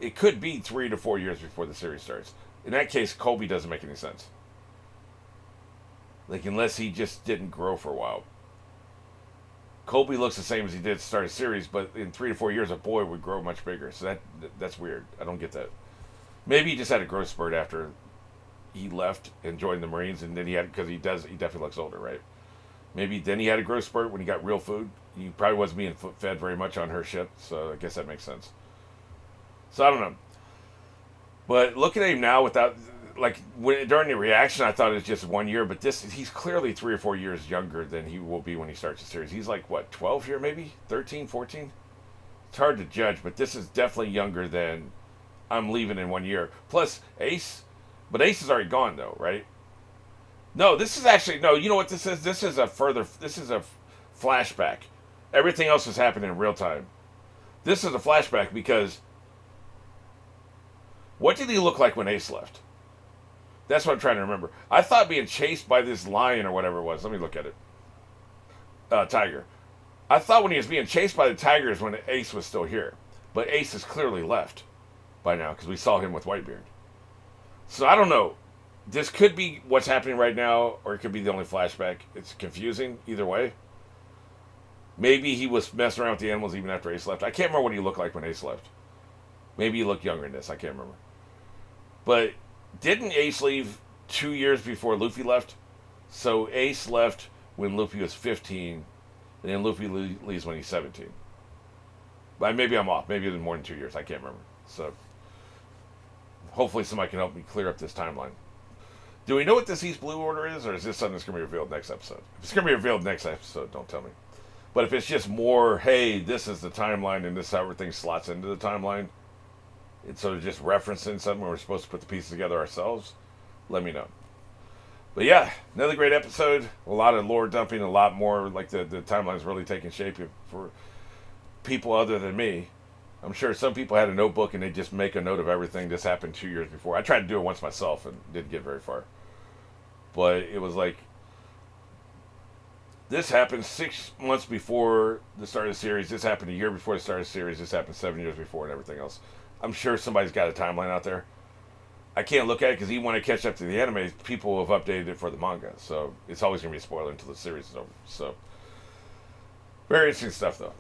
It could be 3 to 4 years before the series starts. In that case, Kobe doesn't make any sense. Like, unless he just didn't grow for a while. Kobe looks the same as he did at the start of the series, but in 3 to 4 years, a boy would grow much bigger. So that's weird. I don't get that. Maybe he just had a growth spurt after he left and joined the Marines, and then he had, because he definitely looks older, right? Maybe then he had a growth spurt when he got real food. He probably wasn't being fed very much on her ship, so I guess that makes sense. So I don't know. But looking at him now without, like, during the reaction, I thought it was just 1 year, but he's clearly 3 or 4 years younger than he will be when he starts the series. He's like, what, 12 here maybe? 13, 14? It's hard to judge, but this is definitely younger than I'm leaving in 1 year. Plus, Ace, but Ace is already gone though, right? No, this is actually, no, you know what this is? This is a flashback. Everything else is happening in real time. This is a flashback because what did he look like when Ace left? That's what I'm trying to remember. I thought being chased by this lion or whatever it was. Let me look at it. Tiger. I thought when he was being chased by the tigers when Ace was still here. But Ace has clearly left by now because we saw him with Whitebeard. So I don't know. This could be what's happening right now, or it could be the only flashback. It's confusing either way. Maybe he was messing around with the animals even after Ace left. I can't remember what he looked like when Ace left. Maybe he looked younger in this. I can't remember. But didn't Ace leave 2 years before Luffy left? So Ace left when Luffy was 15, and then Luffy leaves when he's 17. But maybe I'm off. Maybe it was more than 2 years. I can't remember. So hopefully somebody can help me clear up this timeline. Do we know what this East Blue Order is, or is this something that's going to be revealed next episode? If it's going to be revealed next episode, don't tell me. But if it's just more, hey, this is the timeline and this is how everything slots into the timeline, it's sort of just referencing something where we're supposed to put the pieces together ourselves, let me know. But yeah, another great episode. A lot of lore dumping, a lot more, like the timeline's really taking shape for people other than me. I'm sure some people had a notebook and they just make a note of everything. This happened 2 years before. I tried to do it once myself and didn't get very far. But it was like, this happened 6 months before the start of the series. This happened a year before the start of the series. This happened 7 years before and everything else. I'm sure somebody's got a timeline out there. I can't look at it because even when I catch up to the anime, people have updated it for the manga. So it's always going to be a spoiler until the series is over. So very interesting stuff, though.